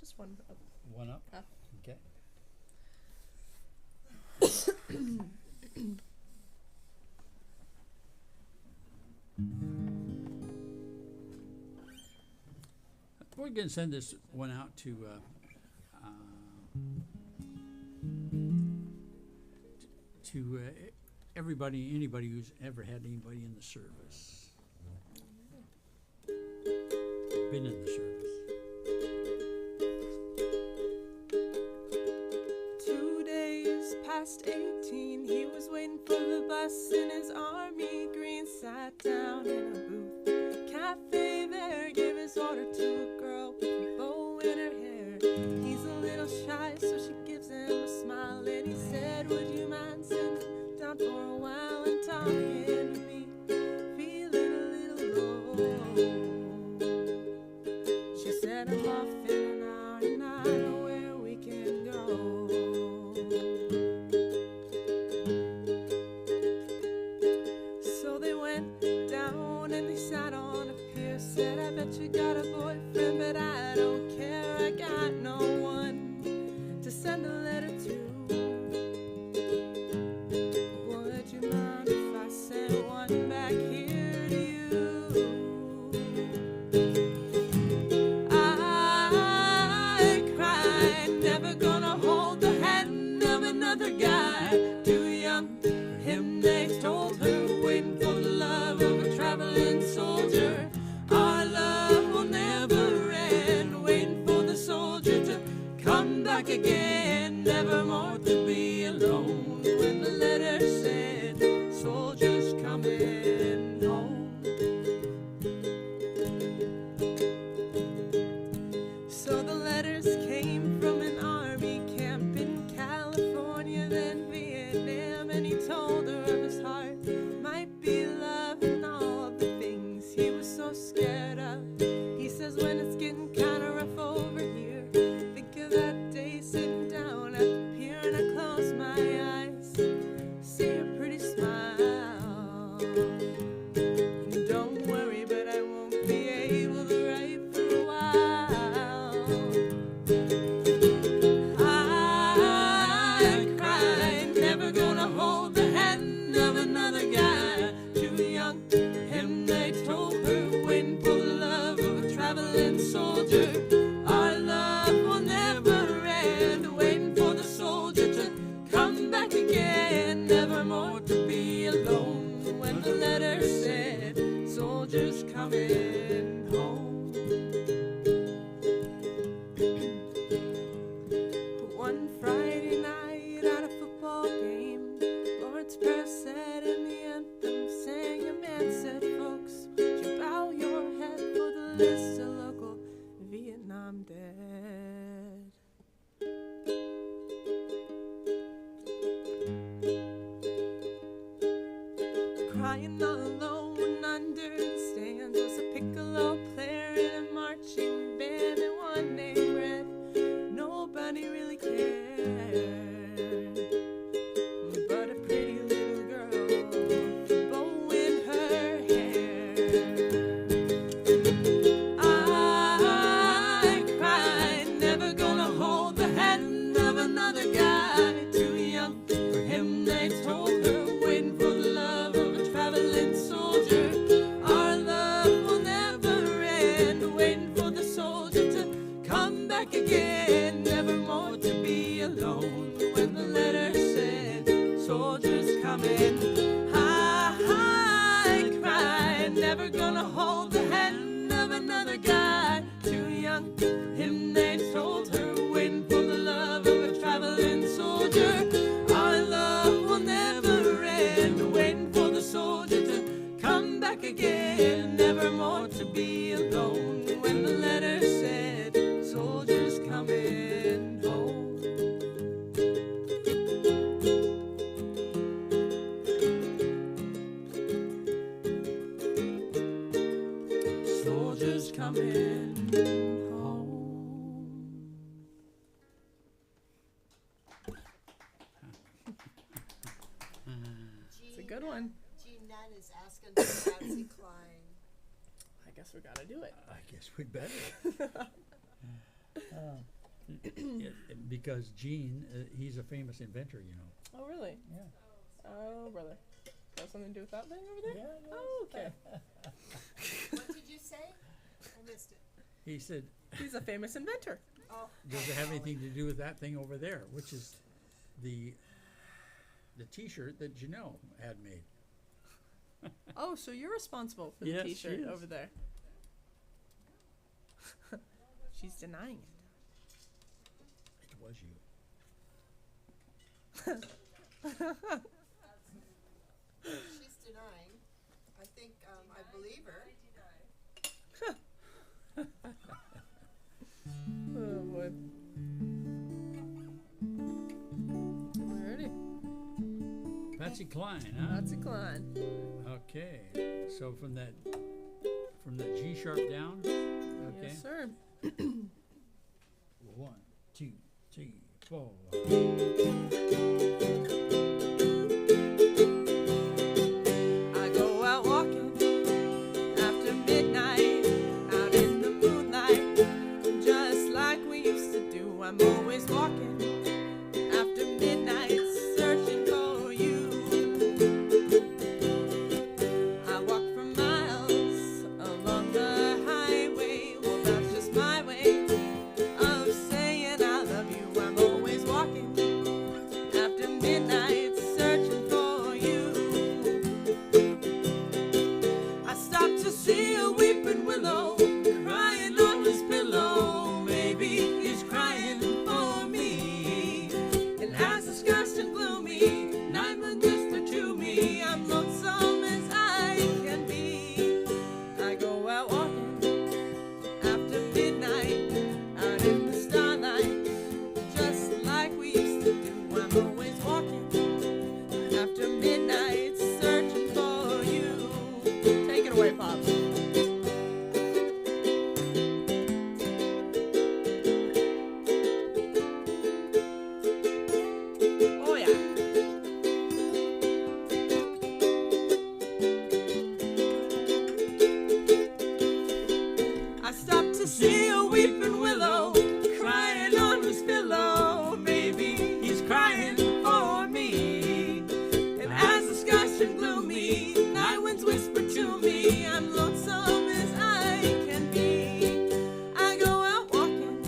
Just one up. One up. Up. Okay. We're going to send this one out to everybody, anybody who's ever had anybody in the service, been in the service. 2 days past 18, he was waiting for the bus in his army green. Sat down in a booth, cafe there, gave his order to a girl with a bow in her hair. He's a little shy, so she gives him a smile, and he said, would you mind sitting down for a while and talking to me? Feeling a little low. She said, I'm off in an hour and I know where we can go. So they went down and they sat on a pier. Said, I bet you got a boyfriend, but I don't care. I got no one to send a letter to. Would you mind if I sent one back here to you? I cried, never gonna hold the hand of another guy. Too young for him, they told her, waiting for the love of a traveling soldier. Our love will never end, waiting for the soldier to come back again, never more to be alone. When the letter said, soldiers coming home. So the letters came from an army camp in California, then Vietnam, and he told her of his heart might be love and all the things he was so scared of. He says, when it's getting kinda rough over here, think of that day sitting down at the pier, and I close my eyes, see a pretty smile. Don't worry, but I won't be able to write for a while. I cried, never gonna hold the hand of another guy. Too young for him, they told her, waiting for the love of a traveling soldier. Our love will never end, waiting for the soldier to come back again, never more to be alone. When the letter said, soldiers coming home. One Friday night at a football game, Lord's Prayer said and the anthem sang. A man said, folks, would you bow your head for the list of local Vietnam dead? Crying all alone under the stands was a piccolo player in a marching band, and one named Red. Nobody really cared, but a pretty little girl with a bow in her hair. I cried, never gonna hold the hand of another guy. Too young for him, they told her, waiting for the love of a traveling soldier. Our love will never end, waiting for the soldier to back again, never more to be alone. When the letter said, soldiers coming, I cried, never gonna hold the hand of another guy. Too young for him, they told her, waiting for the love of a traveling soldier. Our love will never end, waiting for the soldier to come back again, never more to be alone. When the letter said, soldiers coming home. Soldiers coming home. It's a good one. Jean Nunn is asking for Patsy Cline. I guess we gotta do it. I guess we'd better. Yeah, because Gene, he's a famous inventor, you know. Oh, really? Yeah. Oh, brother. Got something to do with that thing over there? Yeah, Oh, okay. What did you say? I missed it. He said, He's a famous inventor. Oh, does it have anything to do with that thing over there, which is the T-shirt that Janelle had made. Oh, so you're responsible for the Yes, she T-shirt is. over there. She's denying it. It was you. she's denying. I think I believe her. Oh, boy. Alrighty. Patsy Cline, huh? Patsy Cline. Okay. So from that G sharp down. Okay. Yes, sir. 1, 2, 3, 4. I go out walking after midnight, out in the moonlight, just like we used to do. I'm always walking after midnight, searching for you. I walk for miles along the highway. Well, that's just my way of saying I love you. I'm always walking after midnight, searching for you. I stopped to see a weeping willow crying on his pillow. Maybe he's crying for me. And as the skies turn gloomy, night moon whisper to me, I'm lonesome as I can be. I go out walking after midnight, out in the starlight, just like we used to do. I'm always walking after midnight, searching for you. Take it away, Pops. Oh, yeah. I stopped to see a weeping willow crying on his pillow. Maybe he's crying for me. And as the skies turn gloomy, night winds whisper to me, I'm lonesome as I can be. I go out walking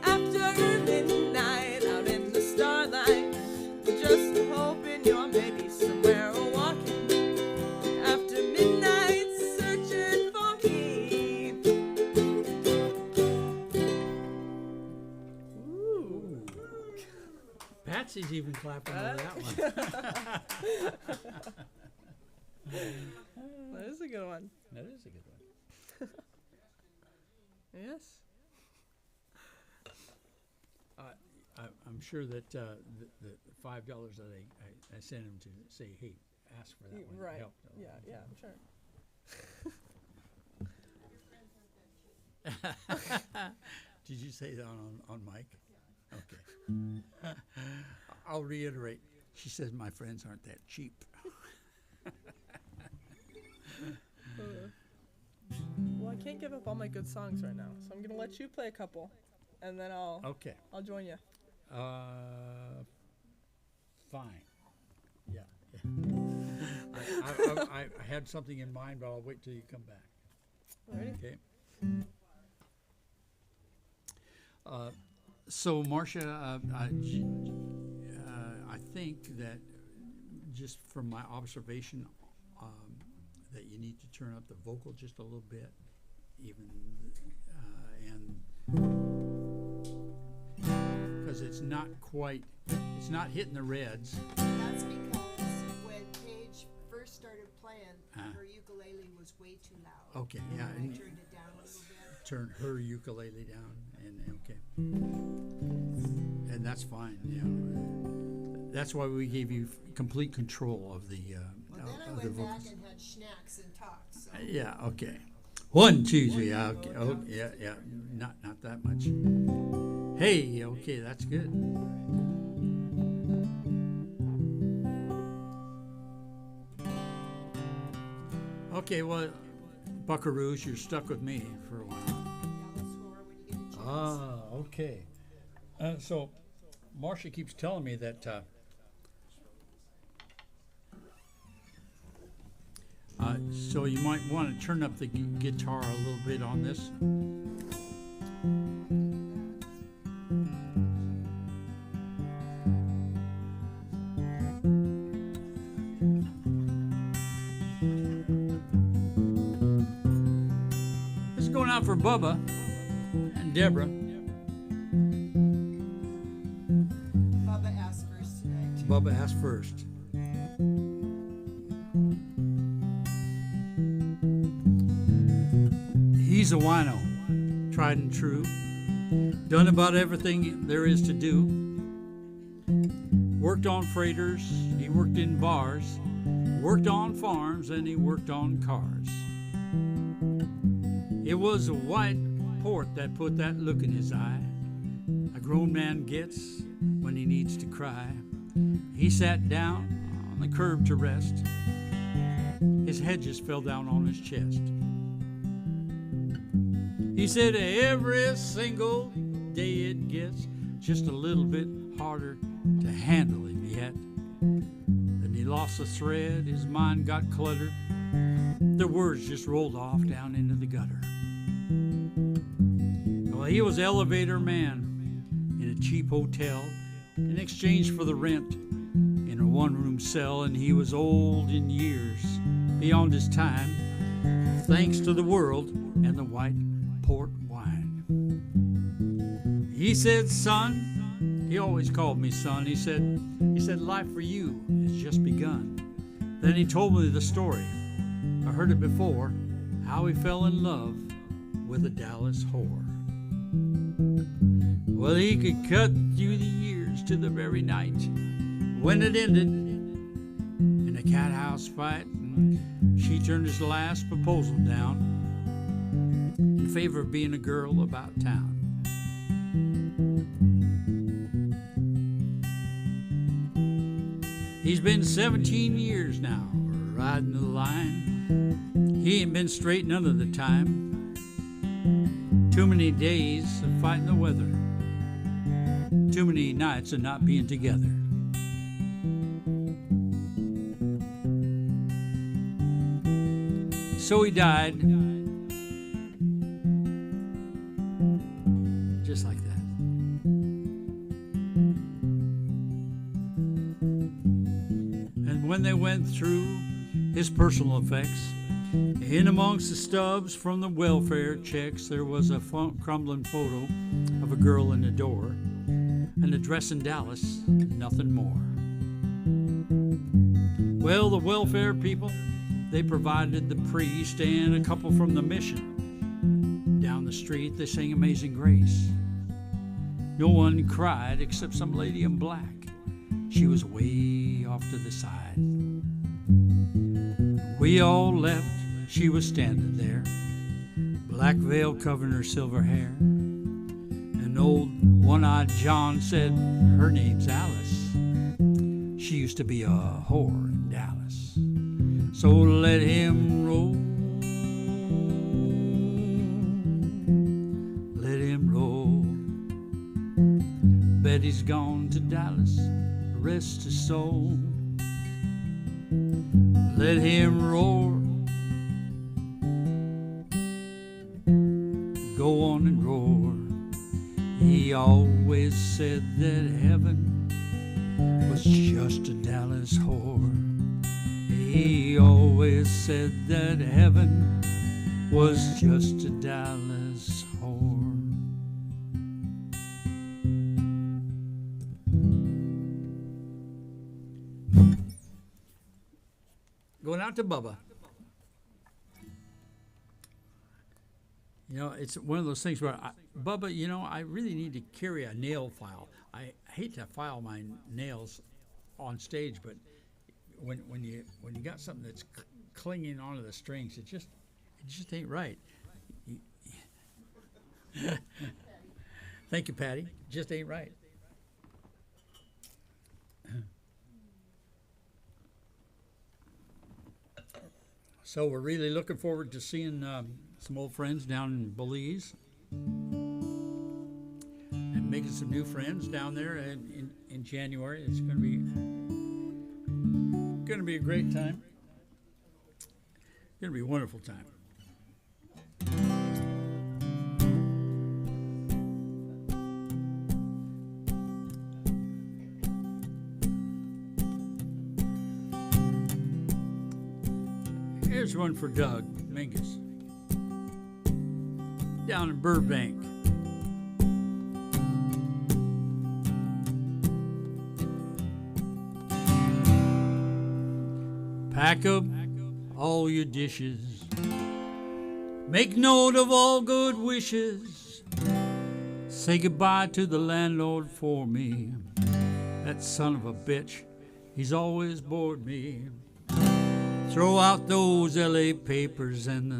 after midnight, out in the starlight, just hoping you're maybe somewhere walking after midnight, searching for me. Ooh. Patsy's even clapping over that one. That is a good one. That is a good one. Yes. I'm sure that the $5 that I sent him to say, hey, ask for that one. Right. Help. Yeah, yeah, I'm sure. Did you say that on mic? Okay. I'll reiterate. She says my friends aren't that cheap. Well, I can't give up all my good songs right now, so I'm gonna let you play a couple, and then I'll join you. Fine. Yeah. I had something in mind, but I'll wait till you come back. Ready? Okay. So, Marcia, I think that just from my observation, that you need to turn up the vocal just a little bit, even, and because it's not hitting the reds. That's because when Paige first started playing, her ukulele was way too loud. Okay, yeah. I turned it down a little bit. Turn her ukulele down, and okay, and that's fine. Yeah, that's why we gave you complete control of the Well, then I of the went back vocals. and had schnacks and talked. So. Yeah. Okay. 1, 2, 3. Okay. Oh, yeah. Not that much. Hey. Okay. That's good. Okay. Well, Buckaroos, you're stuck with me for a while. Yellow score when you get a chance. Okay. So, Marcia keeps telling me that so you might want to turn up the guitar a little bit on this. This is going out for Bubba and Deborah. Bubba asked first tonight. Bubba asked first. He's a wino, tried and true. Done about everything there is to do. Worked on freighters, he worked in bars. Worked on farms, and he worked on cars. It was a white port that put that look in his eye. A grown man gets when he needs to cry. He sat down on the curb to rest. His head just fell down on his chest. He said every single day it gets just a little bit harder to handle him yet. Then he lost the thread, his mind got cluttered. The words just rolled off down into the gutter. Well, he was elevator man in a cheap hotel in exchange for the rent in a one-room cell, and he was old in years, beyond his time, thanks to the world and the white port wine. He said, son, he always called me son, he said, life for you has just begun. Then he told me the story, I heard it before, how he fell in love with a Dallas whore. Well, he could cut through the years to the very night when it ended in a cat house fight, and she turned his last proposal down in favor of being a girl about town. He's been 17 years now riding the line. He ain't been straight none of the time. Too many days of fighting the weather. Too many nights of not being together. So he died just like that. And when they went through his personal effects, in amongst the stubs from the welfare checks, there was a crumbling photo of a girl in the door, an address in Dallas, nothing more. Well, the welfare people, they provided the priest and a couple from the mission. Down the street, they sang Amazing Grace. No one cried except some lady in black. She was way off to the side. We all left. She was standing there, black veil covering her silver hair. And old one-eyed John said, her name's Alice. She used to be a whore in Dallas. So let him roll, let him roll. Betty's gone to Dallas, rest his soul. Let him roar, go on and roar. He always said that heaven was just a Dallas whore. He always said that heaven was just a Dallas whore. Going out to Bubba. You know, it's one of those things where, Bubba, you know, I really need to carry a nail file. I hate to file my nails on stage, but when you got something that's clinging onto the strings, it just ain't right. Thank you, Patty. It just ain't right. So we're really looking forward to seeing some old friends down in Belize and making some new friends down there in January. It's going to be a great time. Going to be a wonderful time. Here's one for Doug Mingus down in Burbank. Pack up all your dishes, make note of all good wishes, say goodbye to the landlord for me. That son of a bitch, he's always bored me. Throw out those LA papers and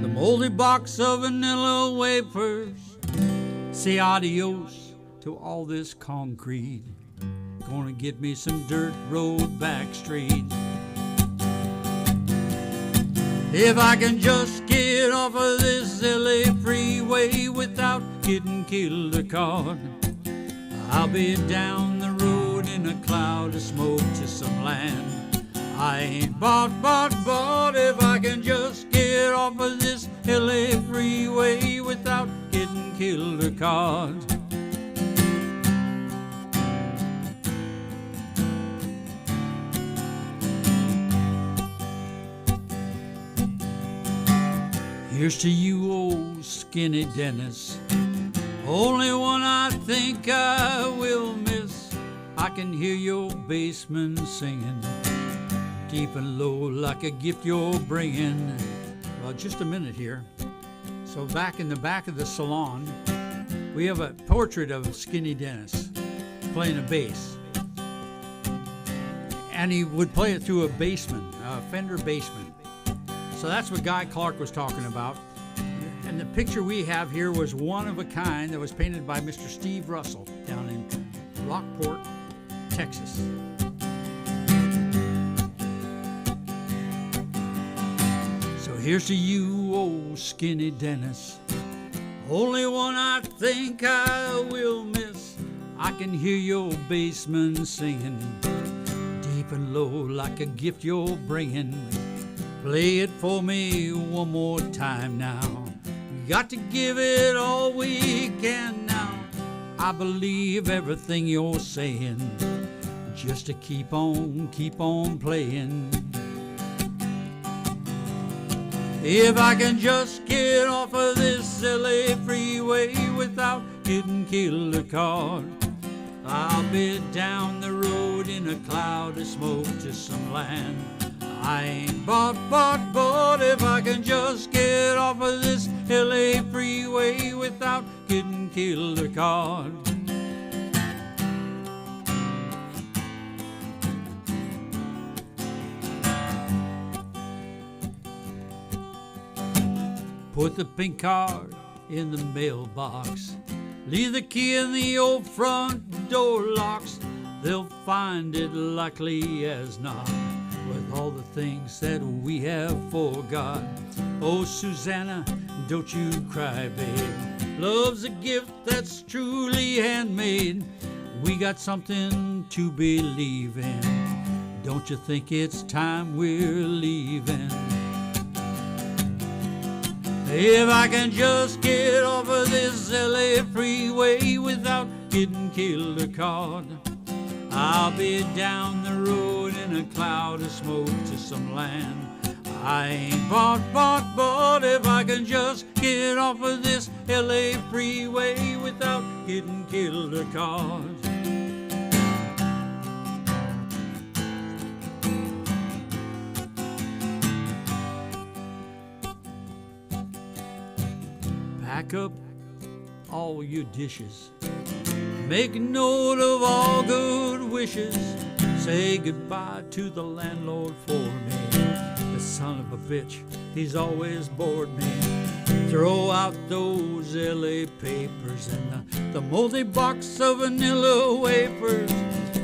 the moldy box of vanilla wafers. Say adios to all this concrete. Gonna get me some dirt road back streets. If I can just get off of this LA freeway without getting killed or caught, I'll be down the road in a cloud of smoke to some land I ain't bought if I can just get off of this LA freeway without getting killed or caught. Here's to you, old skinny Dennis, only one I think I will miss. I can hear your bassman singing, deep and low like a gift you're bringing. Well, just a minute here. So back in the back of the salon, we have a portrait of Skinny Dennis playing a bass. And he would play it through a Bassman, a Fender Bassman. So that's what Guy Clark was talking about. And the picture we have here was one of a kind that was painted by Mr. Steve Russell down in Rockport, Texas. Here's to you, old skinny Dennis, only one I think I will miss. I can hear your bassman singing, deep and low like a gift you're bringing. Play it for me one more time now. Got to give it all we can now. I believe everything you're saying, just to keep on playing. If I can just get off of this LA freeway without getting killed or caught, I'll be down the road in a cloud of smoke to some land I ain't bought if I can just get off of this LA freeway without getting killed or caught. Put the pink card in the mailbox, leave the key in the old front door locks. They'll find it likely as not, with all the things that we have forgot. Oh, Susanna, don't you cry, babe. Love's a gift that's truly handmade. We got something to believe in. Don't you think it's time we're leaving? If I can just get off of this LA freeway without getting killed or caught, I'll be down the road in a cloud of smoke to some land I ain't bought if I can just get off of this LA freeway without getting killed or caught. Pack up all your dishes, make a note of all good wishes, say goodbye to the landlord for me. The son of a bitch, he's always bored me. Throw out those LA papers and the moldy box of vanilla wafers.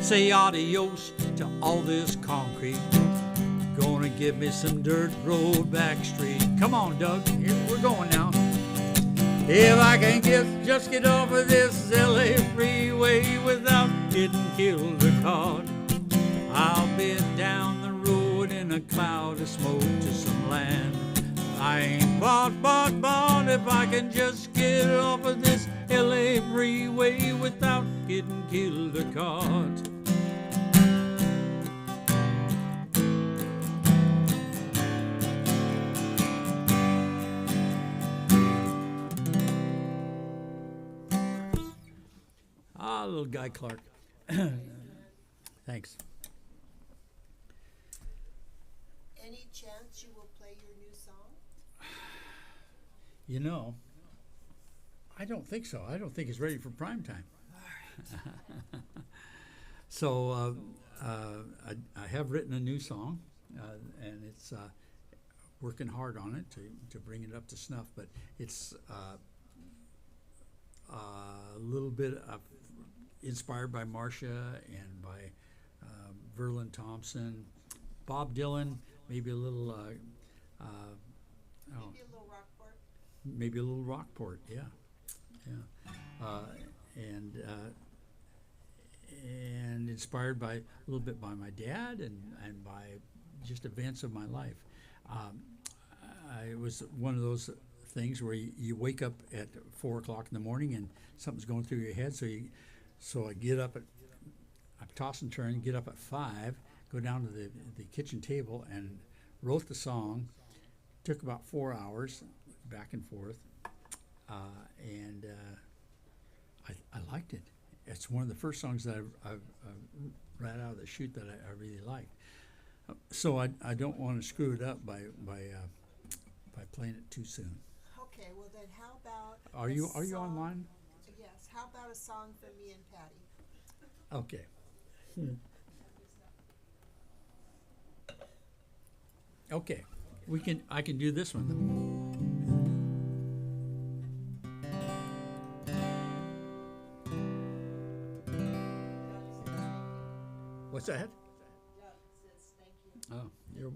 Say adios to all this concrete. Gonna give me some dirt road back street. Come on, Doug, here we're going now. If I can just get off of this LA freeway without getting killed or caught, I'll be down the road in a cloud of smoke to some land I ain't bought if I can just get off of this LA freeway without getting killed or caught. Ah, little Guy Clark. Thanks. Any chance you will play your new song? You know, I don't think so. I don't think it's ready for prime time. So I have written a new song, and it's working hard on it to bring it up to snuff. But it's a little bit inspired by Marcia and by Verlin Thompson, Bob Dylan, maybe a little. Maybe a little Rockport. Maybe a little Rockport, yeah. And inspired by a little bit by my dad and by just events of my life. It was one of those things where you wake up at 4 o'clock in the morning and something's going through your head. So I get up I toss and turn, get up at 5, go down to the kitchen table and wrote the song. Took about 4 hours, back and forth, and I liked it. It's one of the first songs that I've right out of the chute that I really liked. So I don't want to screw it up by playing it too soon. Okay, well then how about Are you online? Yes, how about a song for me and Patty? Okay. Okay. I can do this one. What's that? Doug says thank you. Oh, you're.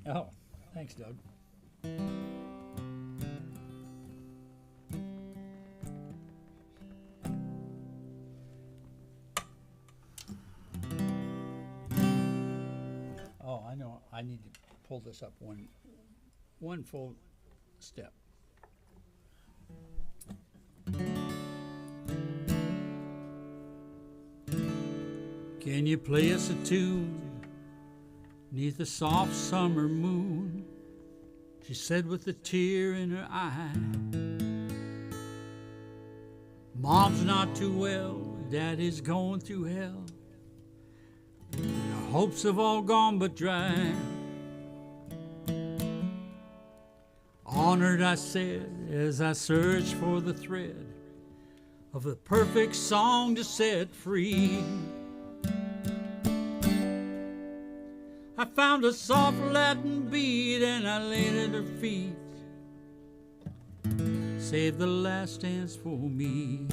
Excellent. Oh, thanks, Doug. Oh, I know. I need to pull this up one full step. Can you play us a tune neath the soft summer moon? She said with a tear in her eye. Mom's not too well, Daddy's going through hell. Our hopes have all gone but dry. Honored, I said, as I searched for the thread of the perfect song to set free. I found a soft Latin beat and I laid at her feet. Save the last dance for me.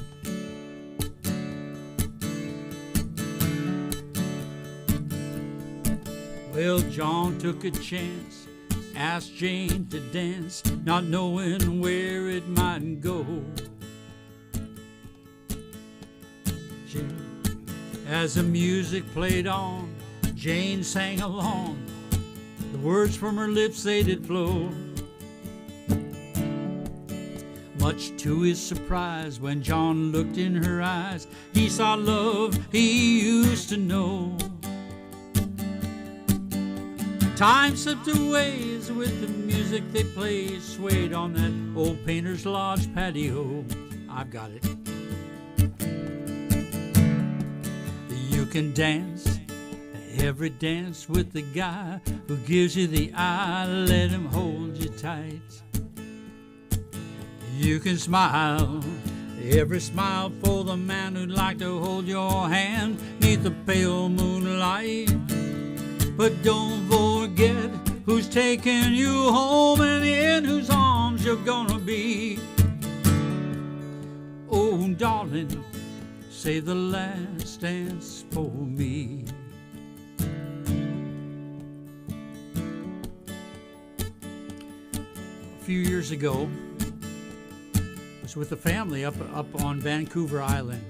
Well, John took a chance, asked Jane to dance, not knowing where it might go. As the music played on, Jane sang along. The words from her lips, they did flow. Much to his surprise, when John looked in her eyes, he saw love he used to know. Time slipped away as with the music they played, swayed on that old painter's lodge patio. I've got it. You can dance every dance with the guy who gives you the eye, let him hold you tight. You can smile every smile for the man who'd like to hold your hand neath the pale moonlight. But don't forget who's taking you home and in whose arms you're gonna be. Oh, darling, save the last dance for me. A few years ago, I was with the family up on Vancouver Island.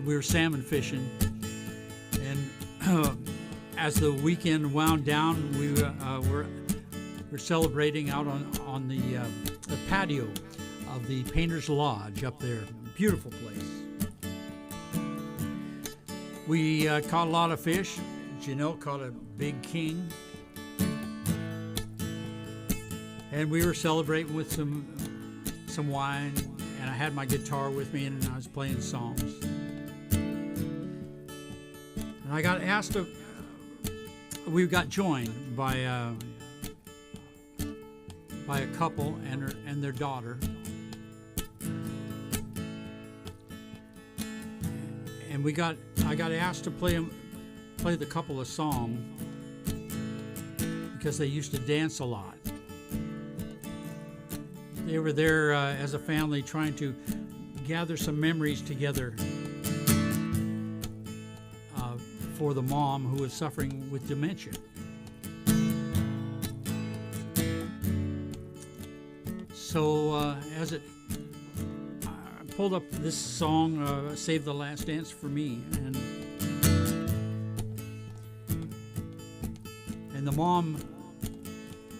We were salmon fishing, and as the weekend wound down, we were celebrating out on the patio of the Painter's Lodge up there. Beautiful place. We caught a lot of fish. Janelle caught a big king. And we were celebrating with some wine, and I had my guitar with me, and I was playing songs. And I got asked to, we got joined by a couple and their daughter. And I got asked to play the couple a song because they used to dance a lot. They were there as a family trying to gather some memories together for the mom who was suffering with dementia. So I pulled up this song, Save the Last Dance for Me, and the mom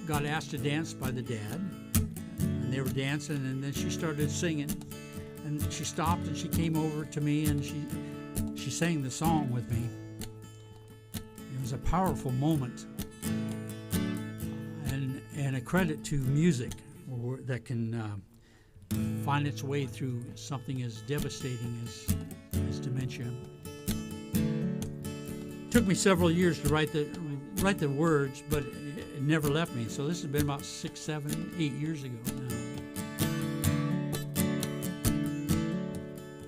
got asked to dance by the dad. And they were dancing, and then she started singing, and she stopped and she came over to me and she sang the song with me. It was a powerful moment, and a credit to music that can find its way through something as devastating as dementia. It took me several years to write the words, but it never left me. So this has been about 6, 7, 8 years ago now.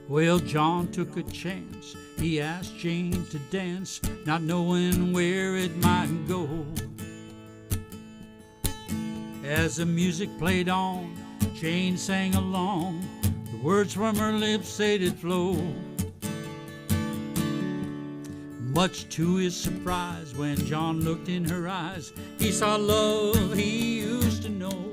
Well, John took a chance. He asked Jane to dance, not knowing where it might go. As the music played on, Jane sang along. The words from her lips they did flow. Much to his surprise, when John looked in her eyes, he saw love he used to know.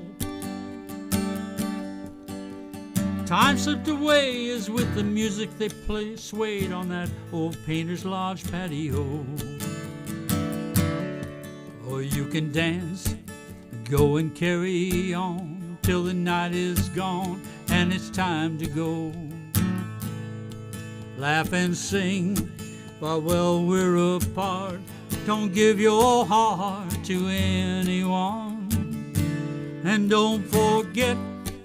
Time slipped away as with the music they played, swayed on that old Painter's Lodge patio. Oh, you can dance, go and carry on till the night is gone and it's time to go. Laugh and sing while we're apart. Don't give your heart to anyone, and don't forget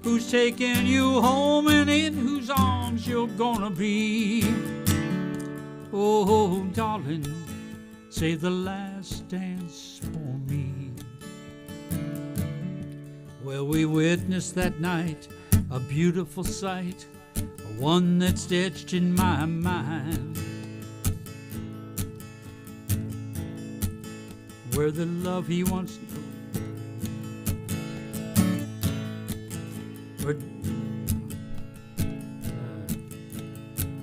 who's taking you home and in whose arms you're gonna be. Oh, darling, save the last dance for me. Well, we witnessed that night a beautiful sight, one that's etched in my mind, where the love he wants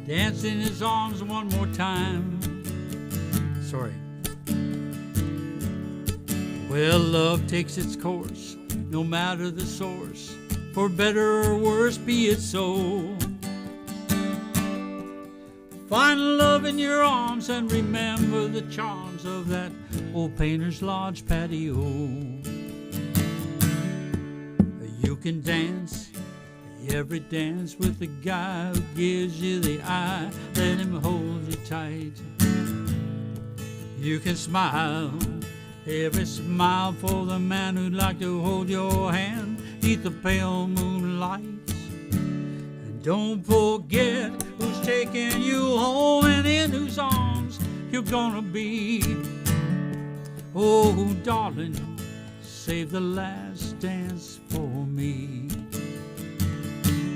dance in his arms one more time. Sorry. Well, love takes its course, no matter the source, for better or worse, be it so. Find love in your arms and remember the charms of that old Painter's Lodge patio. You can dance every dance with the guy who gives you the eye. Let him hold you tight. You can smile every smile for the man who'd like to hold your hand, eat the pale moonlight. And don't forget who's taking you home and in whose arms you're gonna be. Oh, darling, save the last dance for me.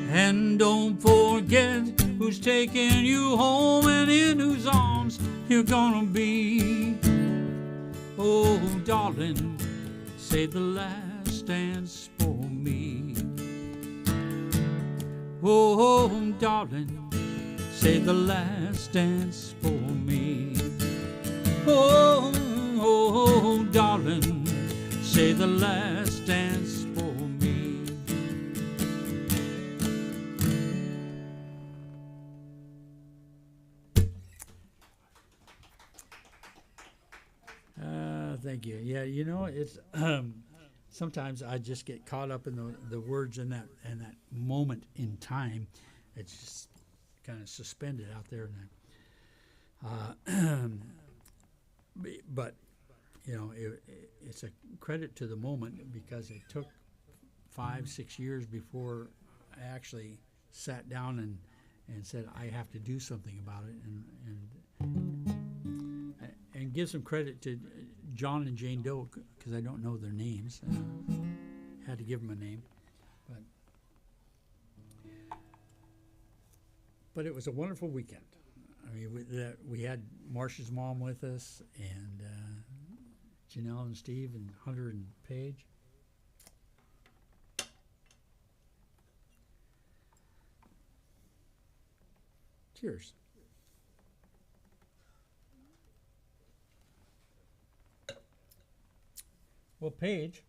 And don't forget who's taking you home and in whose arms you're gonna be. Oh, darling, save the last dance for me. Oh, darling, save the last dance for me. Oh, darling, save the last dance for me. Thank you. Yeah, you know, it's sometimes I just get caught up in the words in that moment in time. It's just kind of suspended out there. And but you know, it's a credit to the moment because it took 5-6 years before I actually sat down and said I have to do something about it, and give some credit to John and Jane Doe because I don't know their names. Had to give them a name, but it was a wonderful weekend. I mean, we had Marcia's mom with us, and Janelle and Steve and Hunter and Paige. Cheers. Well, Paige.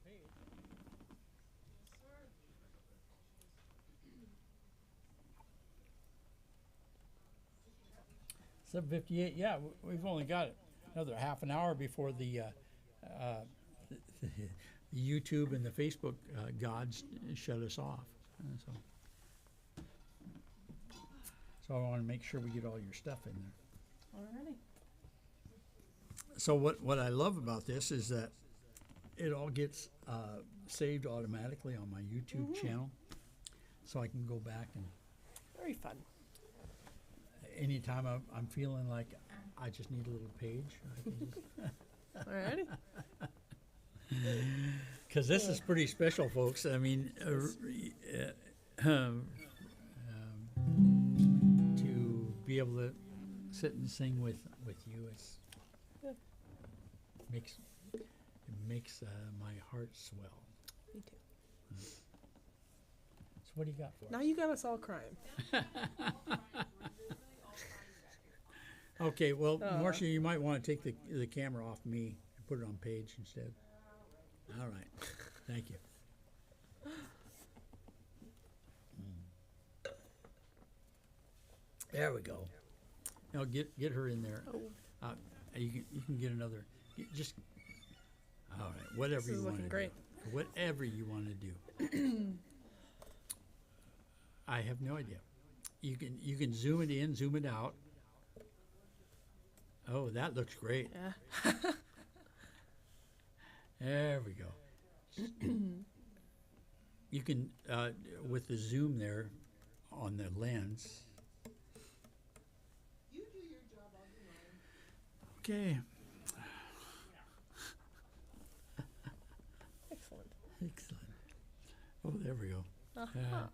7:58. Yeah, we've only got another half an hour before the YouTube and the Facebook gods shut us off. So I want to make sure we get all your stuff in there. Alrighty. So what I love about this is that it all gets saved automatically on my YouTube channel, so I can go back and Very fun. anytime I'm feeling like I just need a little Paige, I can just Alrighty. because this is pretty special, folks. I mean, to be able to sit and sing with you, it makes my heart swell. Me too. So what do you got for Now us? you got us all crying. Okay, well, Marcia, you might want to take the camera off me and put it on Paige instead. All right, thank you. There we go. Now get her in there. You can get another. Just all right. Whatever This you is want to looking great. do. Whatever you want to do. I have no idea. You can zoom it in, zoom it out. Oh, that looks great. Yeah. There we go. You can with the zoom there on the lens. You do your job, I'll do mine. Okay. Excellent. Excellent. Oh, there we go. Uh-huh.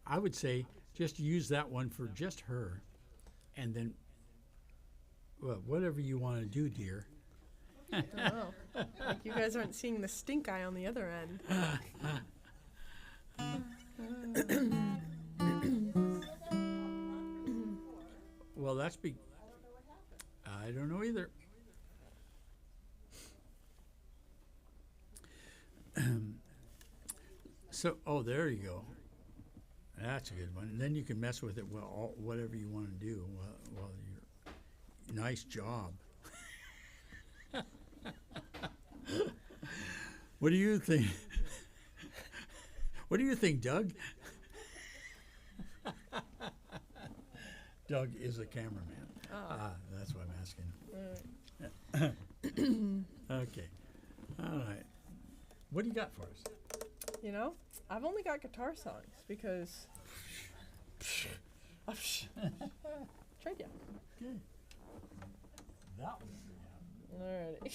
I would say just use that one for just her, and then, well, whatever you want to do, dear. Oh, like you guys aren't seeing the stink eye on the other end. Well, that's I don't know either. So, oh, there you go. That's a good one. And then you can mess with it whatever you want to do while you're. Nice job. What do you think? What do you think, Doug? Doug is a cameraman. That's why I'm asking. Okay. All right. What do you got for us? You know, I've only got guitar songs because. Trade ya. Okay. That was Alrighty.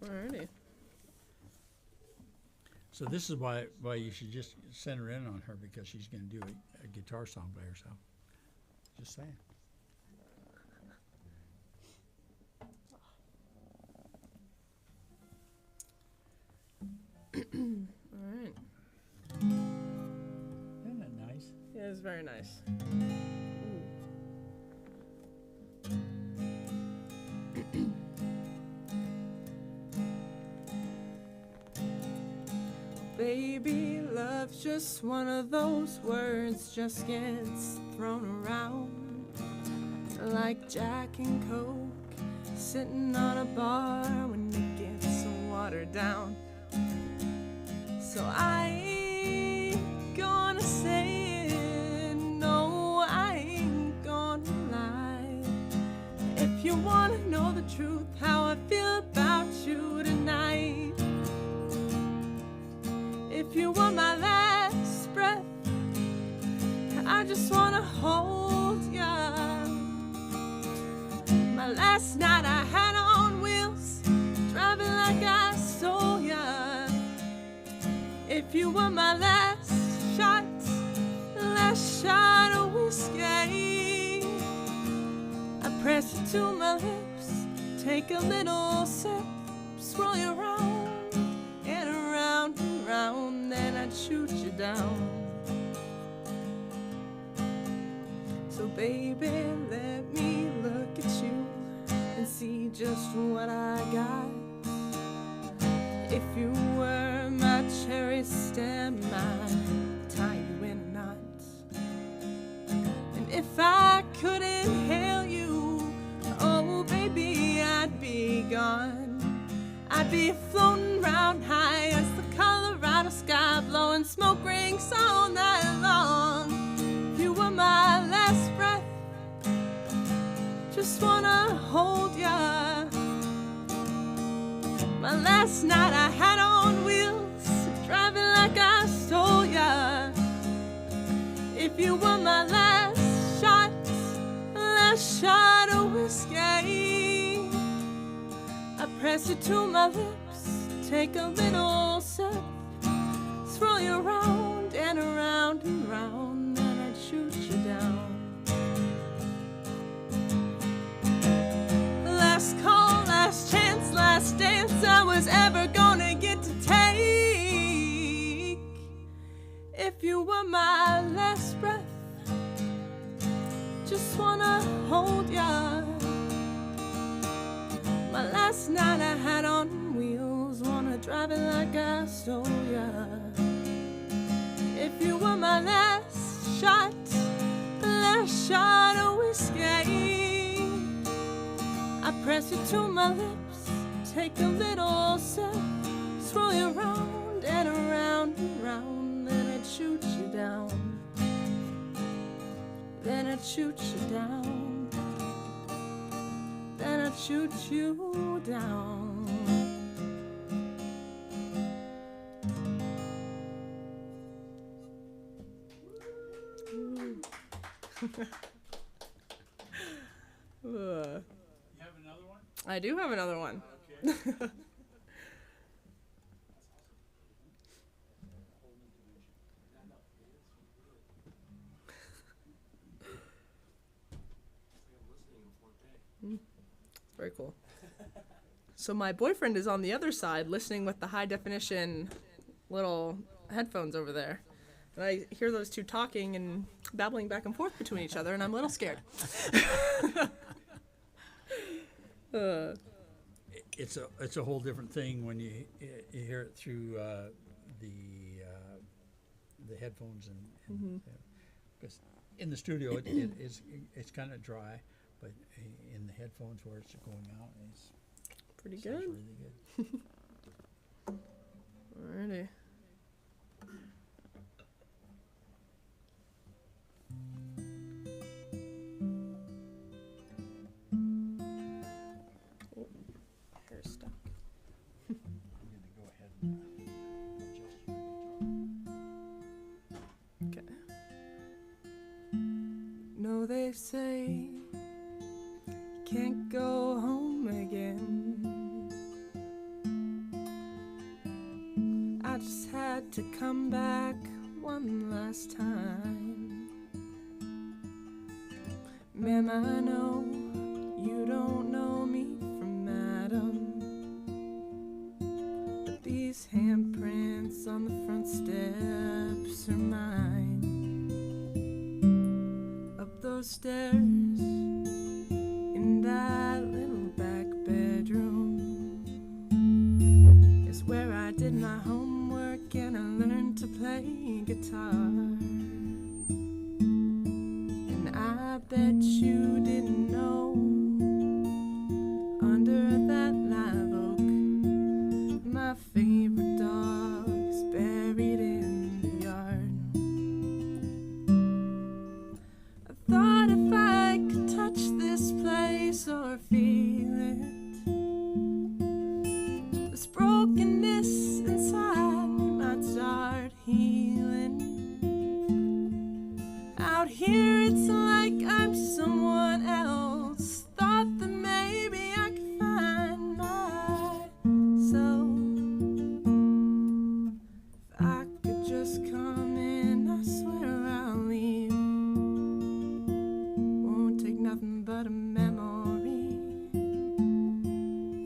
Alrighty. So this is why you should just send her in on her, because she's going to do a guitar song by herself. Just saying. Alright. Isn't that nice? Yeah, it's very nice. Baby, love's just one of those words, just gets thrown around like Jack and Coke, sitting on a bar when it gets watered down. So I ain't gonna say it, no, I ain't gonna lie. If you wanna know the truth, how I feel about you tonight, if you want my last breath, I just wanna hold ya. My last night I had on wheels, driving like I stole ya. If you want my last shot of whiskey, I press you to my lips, take a little sip, swirl you around and around and around, then I'd shoot you down. So baby, let me look at you and see just what I got. If you were my cherry stem, I'd tie you in a knot. And if I could inhale you, oh baby, I'd be gone. I'd be floating round high as the Colorado sky, blowing smoke rings all night long. If you were my last breath, just wanna hold ya. My last night I had on wheels, driving like I stole ya. If you were my last shot of whiskey, I press you to my lips, take a little sip, swirl you around and around and around, then I'd shoot you down. Last call, last chance, last dance I was ever gonna get to take. If you were my last breath, just wanna hold ya. My last night I had on wheels, wanna drive it like I stole ya. If you were my last shot of whiskey, I press you to my lips, take a little sip, swirl you around and around and around, then I'd shoot you down. Then I'd shoot you down. Then I'd shoot you down. You have another one? I do have another one. Okay. Very cool. So my boyfriend is on the other side listening with the high definition little headphones over there. And I hear those two talking and babbling back and forth between each other, and I'm a little scared. It's a whole different thing when you hear it through the headphones and because in the studio it's kind of dry, but in the headphones where it's going out, it's Pretty sounds good. really good. All Alrighty. Oh, hair stuck. Okay. No, they say you can't go home again. I just had to come back one last time. Ma'am, I know you don't know me from Adam, but these handprints on the front steps are mine. Up those stairs in that little back bedroom is where I did my homework and I learned to play guitar. And I bet you didn't know, under that live oak, my favorite dog is buried in the yard. I thought if I could touch this place or feel it, this brokenness inside me might start healing. Out here it's like I'm someone else. Thought that maybe I could find myself. If I could just come in, I swear I'll leave. Won't take nothing but a memory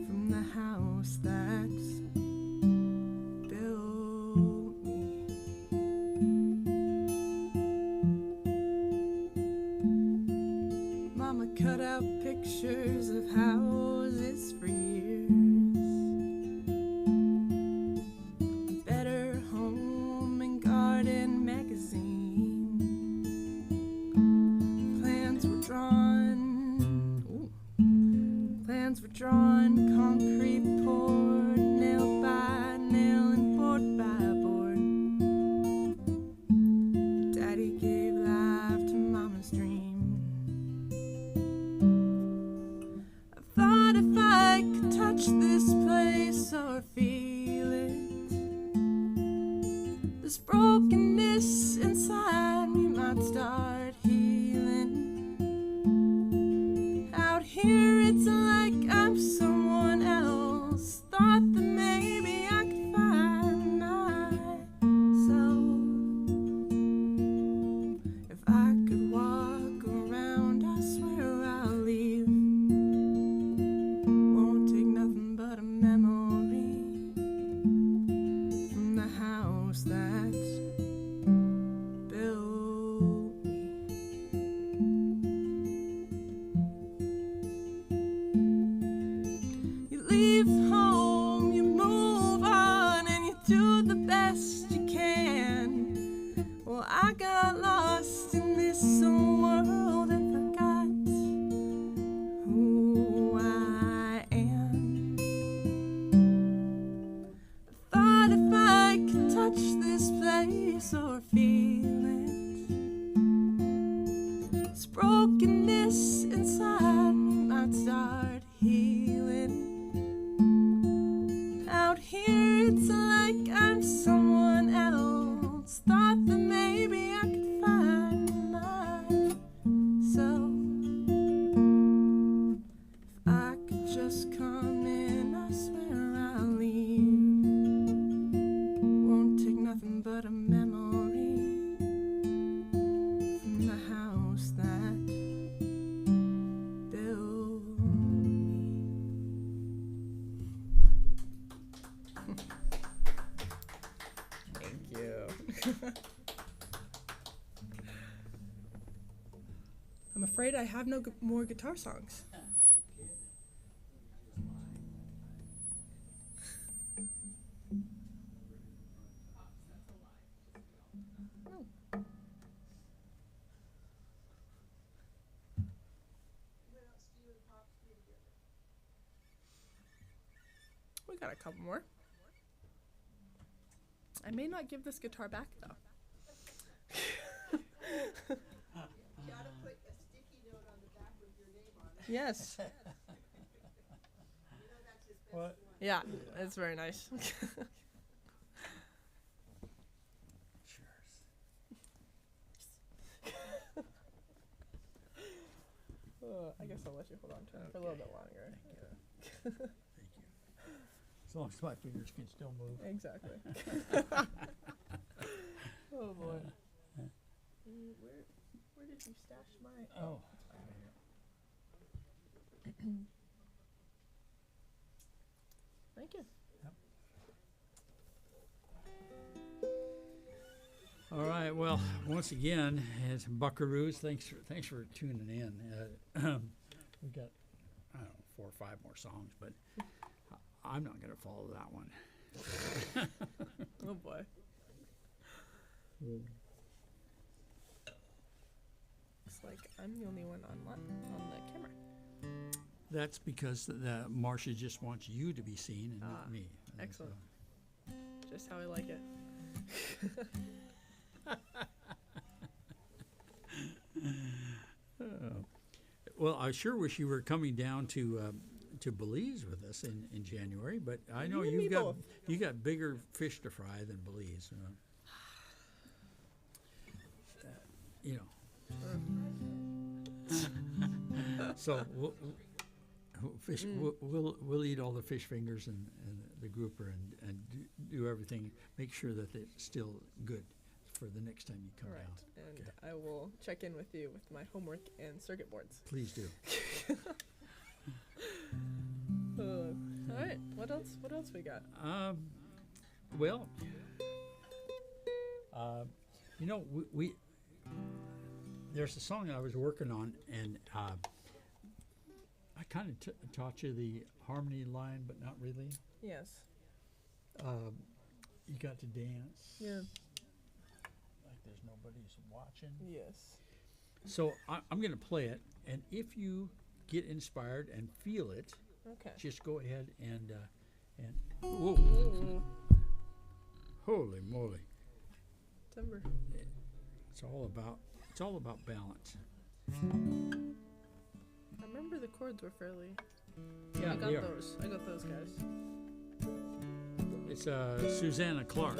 from the house that's built me. Mama cut out pictures of houses for years. Better Home and Garden magazine. Plans were drawn. Plans were drawn, concrete poured, nail by nail and board by board. Daddy gave life to Mama's dream. I thought if I could touch this place or feel it, this brokenness inside me might start healing. Out here it's like I'm someone else. Thought that maybe I could find myself. If I could walk around, I swear I'll leave. Won't take nothing but a memory from the house that's built me. You leave home, you move on, and you do the best you can. Well, I got lost in this world and forgot who I am. I thought if I could touch this place or feel it, this brokenness inside me might start healing. Out here it's like I'm someone else. Thought that maybe I could find myself. If I could just come in, I swear I'll leave. Won't take nothing but a memory from the house that built me. Thank you. I'm afraid I have no more guitar songs. We got a couple more. I may not give this guitar back though. You gotta put a sticky note on the back with your name on it. Yes. You know that's his best What? one. Yeah, it's very nice. I guess I'll let you hold on to it for a little bit longer. Thank you. As long as my fingers can still move. Exactly. Oh boy. Where did you stash my? Oh. Thank you. All right. Well, once again, it's Buckaroos. Thanks for tuning in. We got, I don't know, 4 or 5 more songs, but I'm not going to follow that one. Oh boy. It's like I'm the only one on the camera. That's because Marcia just wants you to be seen and not me. And Excellent. Just how I like it. Well, I sure wish you were coming down to Belize with us in January, but I know You and me both. you got bigger fish to fry than Belize. You know. So we'll eat all the fish fingers and the grouper and do everything. Make sure that it's still good for the next time you come All right, down. and Okay. I will check in with you with my homework and circuit boards. Please do. All right, what else we got? Well, you know, we there's a song I was working on, and I kind of taught you the harmony line, but not really. Yes. You got to dance. Yeah. Like there's nobody's watching. Yes. So I'm going to play it, and if you get inspired and feel it, Okay. just go ahead and whoa, Ooh. holy moly! Timber. It's all about balance. I remember the chords were fairly. Yeah, I got they are. those. I got those guys. It's Susanna Clark.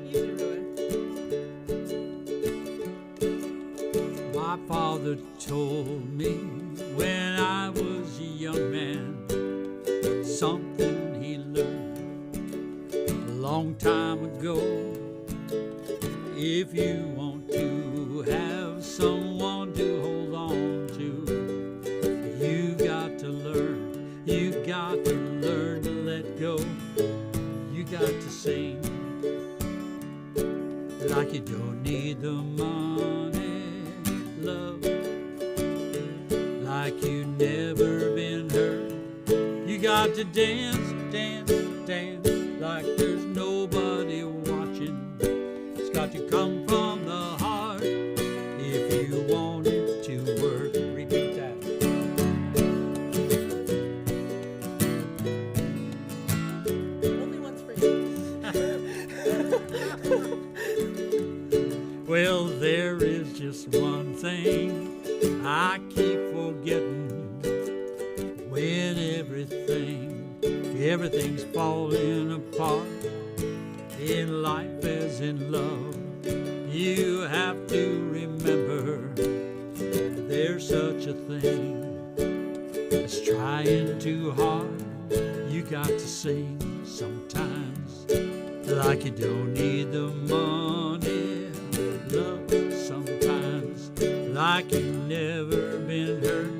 Easy, really. My father told me when I was a young man something he learned a long time ago. If you want to have someone to hold on to, you got to learn to let go. You got to sing like you don't need the money, love, like you never been hurt. You got to dance, dance, dance like there's nobody watching. It's got to come from the heart if you want it to work. Repeat that. Only one's for you. Well, there is just one thing I keep forgetting. When everything's falling apart in life as in love, you have to remember there's such a thing as trying too hard. You got to sing sometimes like you don't need the money, love, sometimes like you've never been hurt.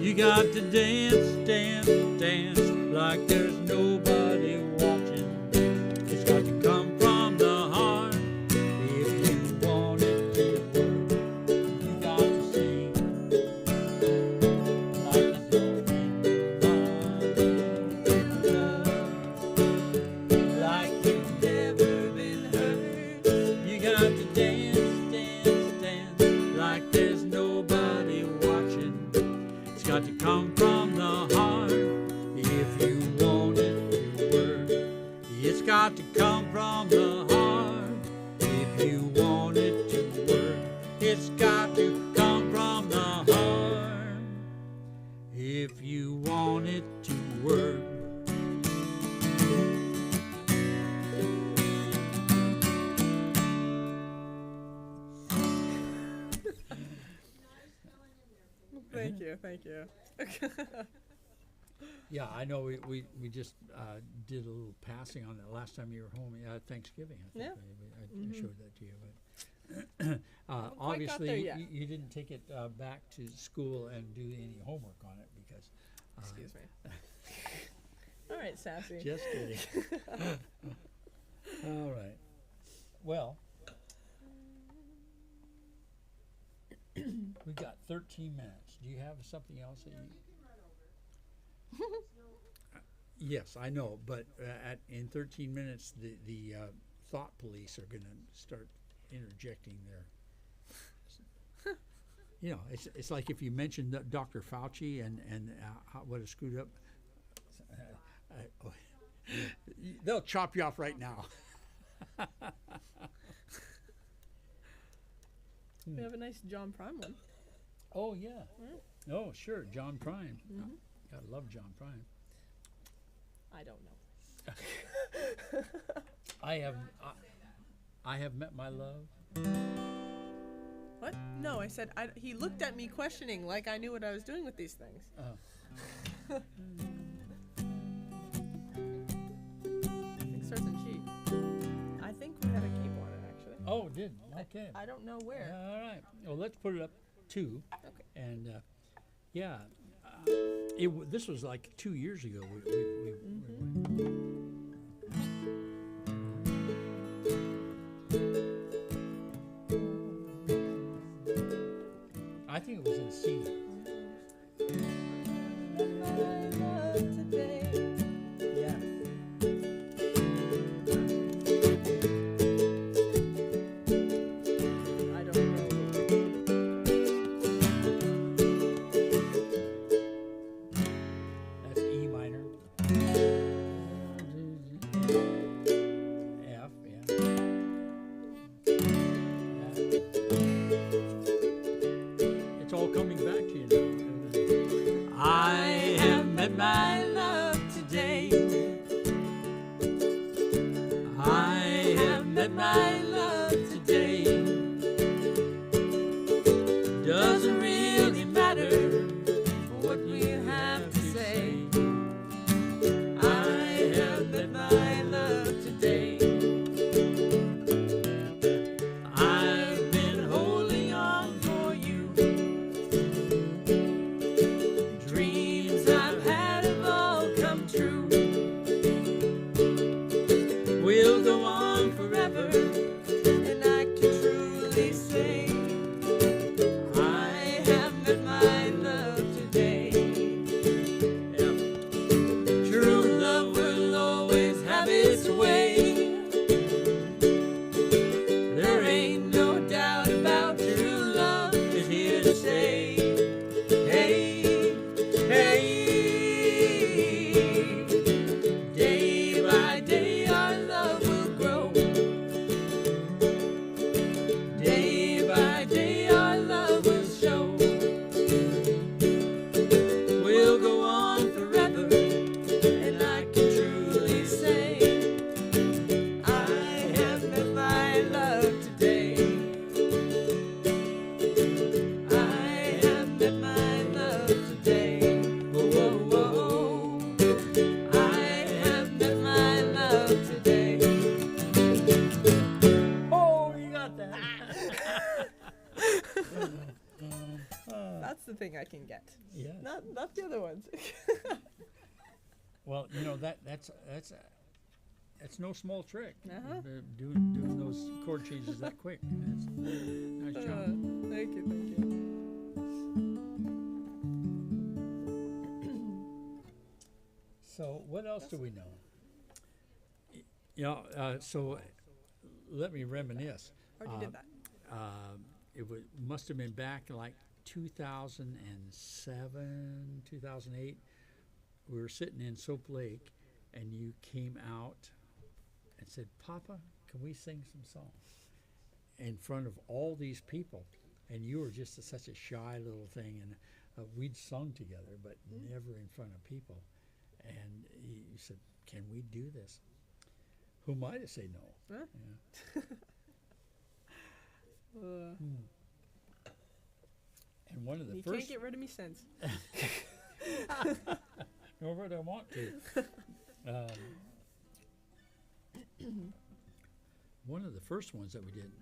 You got to dance, dance, dance like there's nobody watching. It's got to come from the heart if you want It's got to come from the heart if you want it to work. Thank you, thank you. Yeah, I know we just did a little passing on that last time you were home. Thanksgiving, I think. Yeah. I showed that to you. But quite got obviously, there yet. you didn't take it back to school and do any homework on it because. Excuse me. All right, Sassy. Just kidding. All right. Well, we've got 13 minutes. Do you have something else that you? Yes, I know, but in 13 minutes, the thought police are going to start interjecting their. You know, it's like if you mention Dr. Fauci and what a screwed up. They'll chop you off right now. We have a nice John Prime one. Oh yeah. Oh sure, John Prine. Gotta love John Prine. I don't know. I have met my love. What? No, I said he looked at me questioning like I knew what I was doing with these things. I think starts in G. I think we had a cape on it actually. Oh, did okay. I don't know where. All right. Well, let's put it up too. Okay. And yeah, this was like 2 years ago. I think it was in C. Yeah. I don't know. That's E minor. F, yeah. It's all coming back to you now. I have met my love today. I have met my love today. Doesn't really matter what we have to say. I have met my love today. I've been holding on for you. Dreams I've had have all come true. We'll go on forever, and I can truly say I have met my love today. Yep. True love will always have its way. There ain't no doubt about true love is here to stay. Hey, hey. Day by day our love will grow. Day by day our love will show. We'll go on forever, and I can truly say I have met my love today. I have met my love today. Whoa, whoa, whoa. I have met my love today. Oh, you got that. That's the thing I can get. Yeah. Not the other ones. Well, you know that's no small trick. Uh-huh. Doing those chord changes that quick. That's nice job. Thank you, thank you. So what else do we know? So let me reminisce. Already did that. It must have been back like 2007, 2008. We were sitting in Soap Lake, and you came out and said, "Papa, can we sing some songs?" In front of all these people. and you were just such a shy little thing, and we'd sung together, but never in front of people. And you said, "Can we do this?" Who am I to say no? Huh? Yeah. And one of the You first. can't get rid of me since. Nor would I want to. One of the first ones that we did.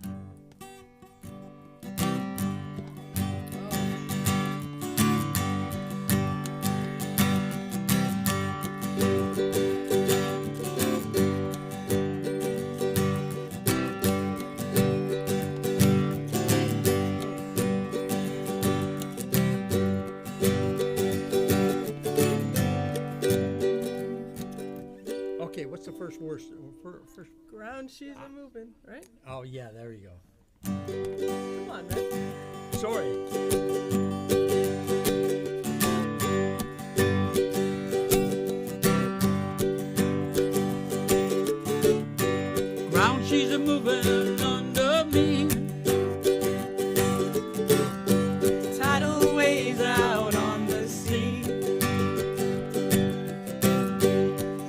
Okay, what's the first worst? First. Ground she's a moving, right? Oh yeah, there you go. Come on, man. Sorry. Ground she's a moving under me. Tidal waves out on the sea.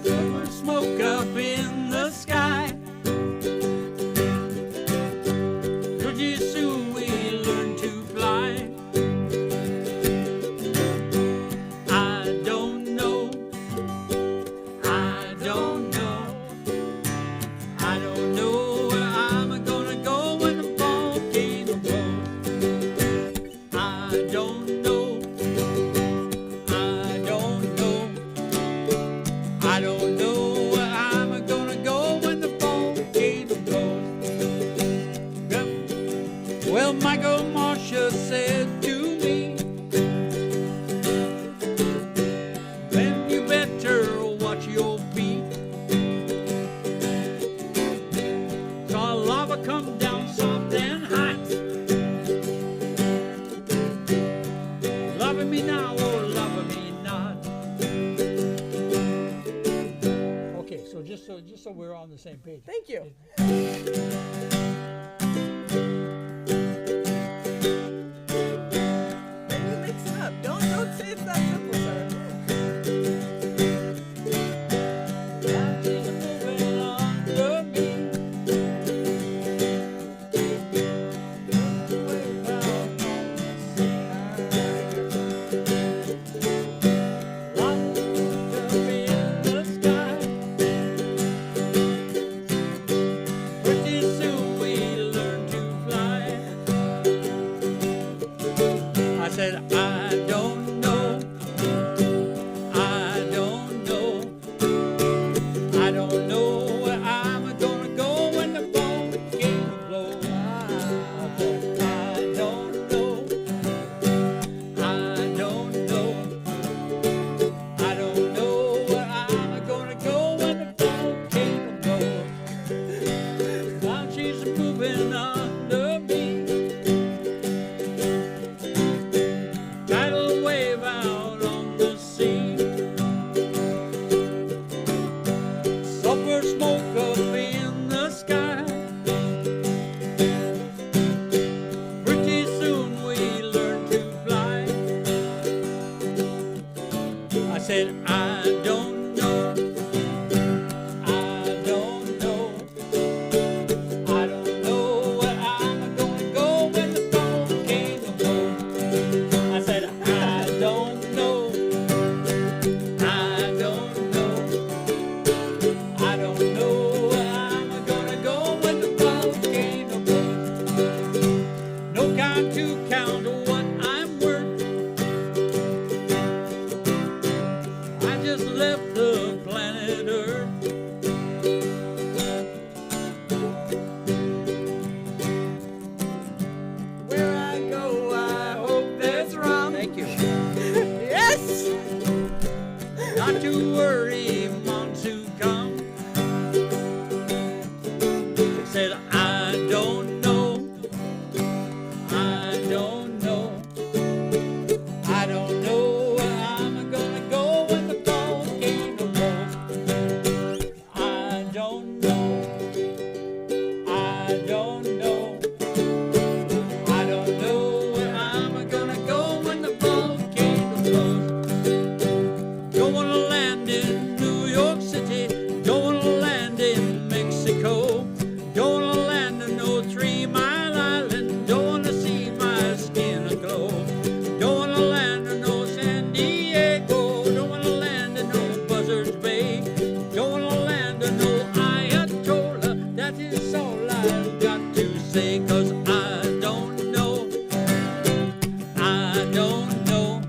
Summer smoke up in the sky. Pretty soon we learn to fly. I don't know. I don't know. I don't know where I'm gonna go when the volcano blows. I don't know. I don't know. I don't know where I'm gonna go when the volcano blows. Well, Michael Marcia said to me, then you better watch your feet. Saw lava come down soft and hot. Loving me now or loving me not. Okay, so just so we're on the same page. Thank you. And you mix it up. Don't say it's that simple, sir. Ground she's a moving under me. Way down on the sea. Lots up in the sky. Pretty soon we learn to fly. I said, I don't know. I don't know. I don't know where I'm gonna go when the volcano blows. I said, I don't know. I don't know. I don't know where I'm gonna go when the volcano blows. While she's moving under me. Tidal wave out on the sea. Sulfur smoke up in the sky. Pretty soon we learn to fly. I said, I don't know. I don't know. I don't know where I'm gonna go when the volcano blows. I said, I don't know. I don't know. I don't know where I'm gonna go when the volcano blows. No time to count what I'm worth. I don't know.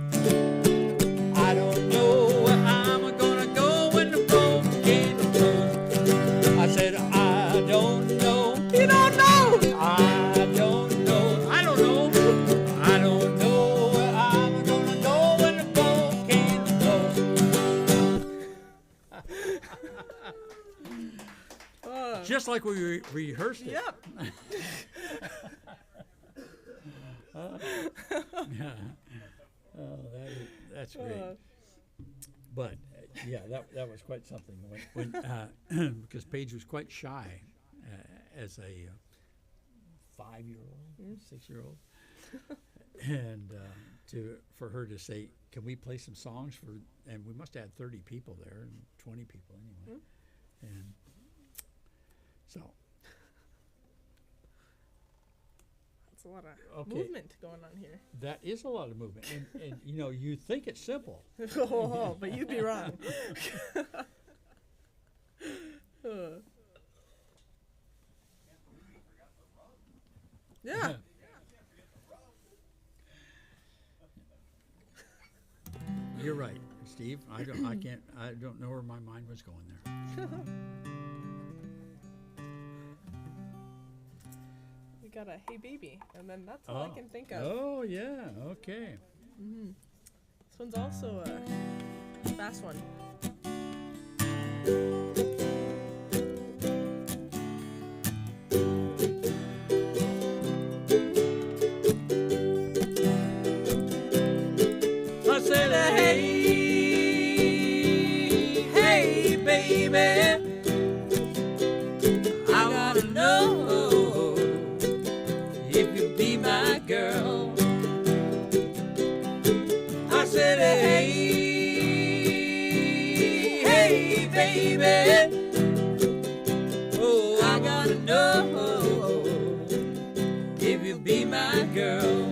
I don't know where I'm gonna go when the volcano blows. I said, I don't know. You don't know. I don't know. I don't know. I don't know where I'm gonna go when the volcano blows. Just like we rehearsed it. Yep. Yeah. Oh, that's great. But yeah, that was quite something. When because Paige was quite shy as a 5-year-old, 6-year-old, and for her to say, "Can we play some songs for?" And we must have had 30 people there, and 20 people anyway, and so. It's a lot of movement going on here. That is a lot of movement, and you know, you think it's simple. Oh, but you'd be wrong. Yeah. You're right, Steve. I don't know where my mind was going there. We got a Hey Baby, and then that's all I can think of. Oh yeah, okay. This one's also a fast one. I said, hey, hey, baby, I wanna know if you be my girl. I said, hey, hey, baby, oh, I gotta know if you be my girl.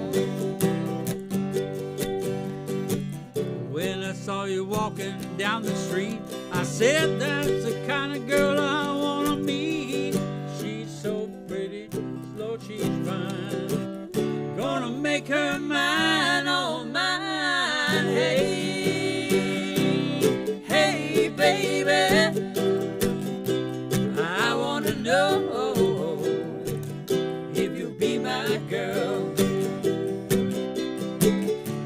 When I saw you walking down the street, I said, that's the kind of girl I wanna meet. She's so pretty, slow, she's fine. Gonna make her mine, all mine. Hey, hey, baby, I wanna know if you be my girl.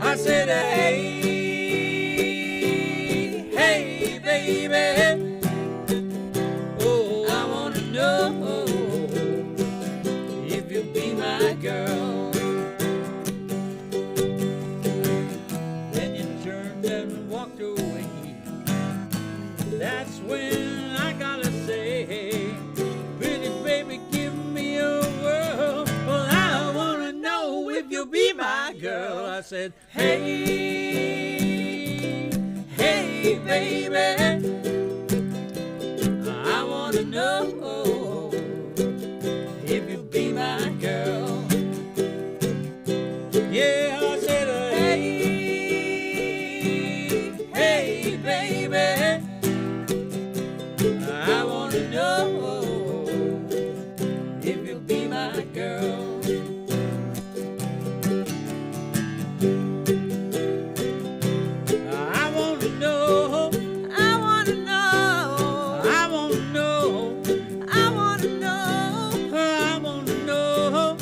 I said, hey, hey, baby, oh, I wanna know if you be my girl. Then you turned and walked away. That's when I gotta say, pretty baby, give me a whirl. Well, I wanna know if you'll be my girl. I said, hey, hey, baby, I wanna know if you be my girl. Yeah, I said, hey, hey, baby, I wanna know if you be my girl. I wanna know, I wanna know, I wanna know, I wanna know, I wanna know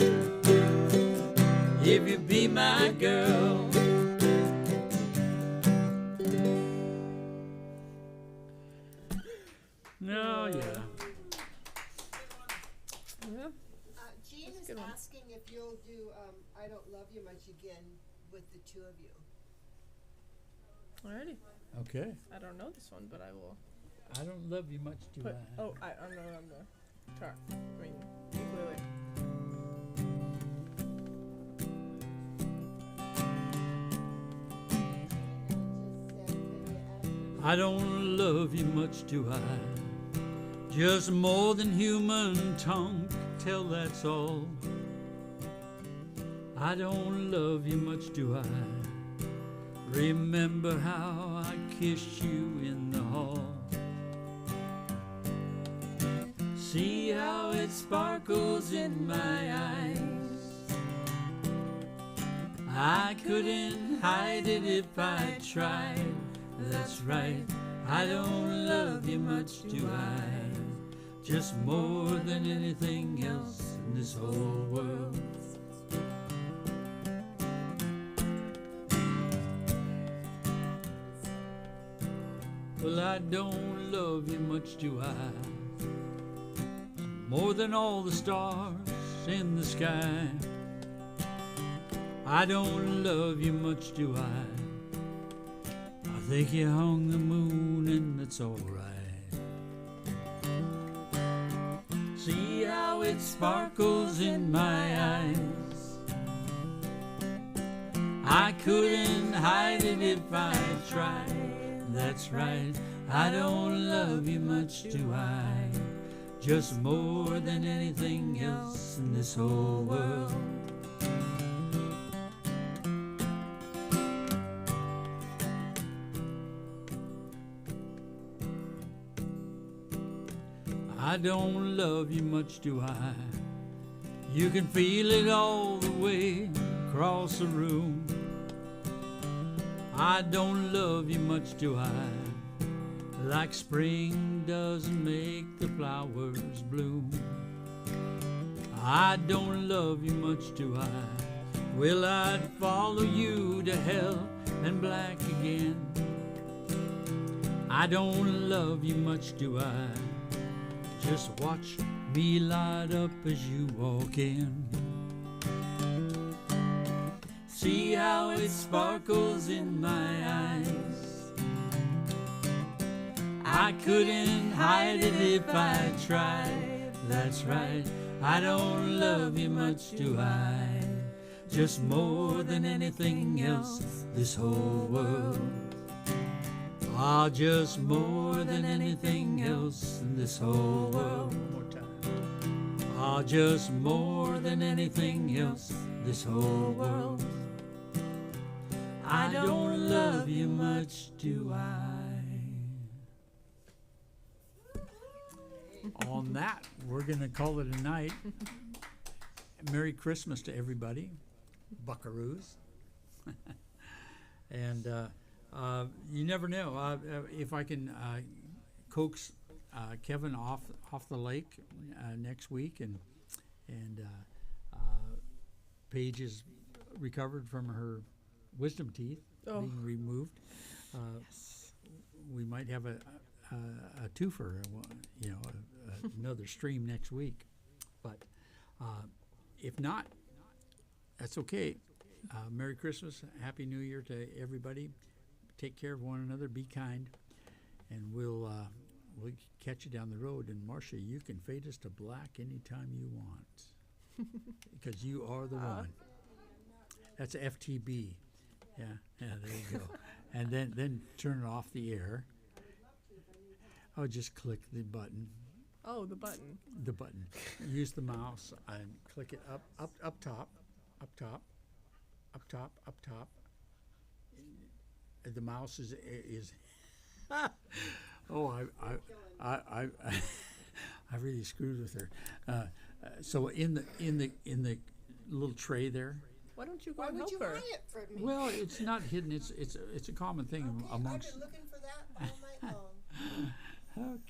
if you be my girl. No, yeah. Yeah. Jean is good one. asking if you'll do I Don't Love You Much again with the two of you. Alrighty. Okay. I don't know this one, but I will I don't love you much, do put. I? Oh, I'm on the guitar. I mean, ukulele. I don't love you much, do I? Just more than human tongue can tell, that's all. I don't love you much, do I? Remember how I kissed you in the hall. See how it sparkles in my eyes. I couldn't hide it if I tried. That's right, I don't love you much, do I? Just more than anything else in this whole world. Well, I don't love you much, do I? More than all the stars in the sky. I don't love you much, do I? I think you hung the moon and that's alright. See how it sparkles in my eyes. I couldn't hide it if I tried. That's right, I don't love you much, do I? Just more than anything else in this whole world. I don't love you much, do I? You can feel it all the way across the room. I don't love you much, do I? Like spring doesn't make the flowers bloom. I don't love you much, do I? Well, I'd follow you to hell and back again. I don't love you much, do I? Just watch me light up as you walk in. See how it sparkles in my eyes. I couldn't hide it if I tried. That's right, I don't love you much, do I? Just more than anything else this whole world. Ah, just more than anything else in this whole world. One more time. Ah, just more than anything else this whole world. I don't love you much, do I? On that, we're going to call it a night. Merry Christmas to everybody, buckaroos. And you never know if I can coax Kevin off the lake next week, and Paige is recovered from her wisdom teeth being removed. Yes. We might have a twofer, another stream next week. But if not, that's okay. Merry Christmas, Happy New Year to everybody. Take care of one another, be kind, and we'll catch you down the road. And Marcia, you can fade us to black anytime you want, because you are the one. That's FTB. Yeah, there you go. And then turn it off the air. Oh, just click the button. Oh, the button. The button. Use the mouse and click it up top. The mouse is oh, I really screwed with her. So in the little tray there. Why don't you go Why and would help you her? hide it from me? Well, it's not hidden. It's a common thing Okay, amongst. I've been looking for that all night long. Okay.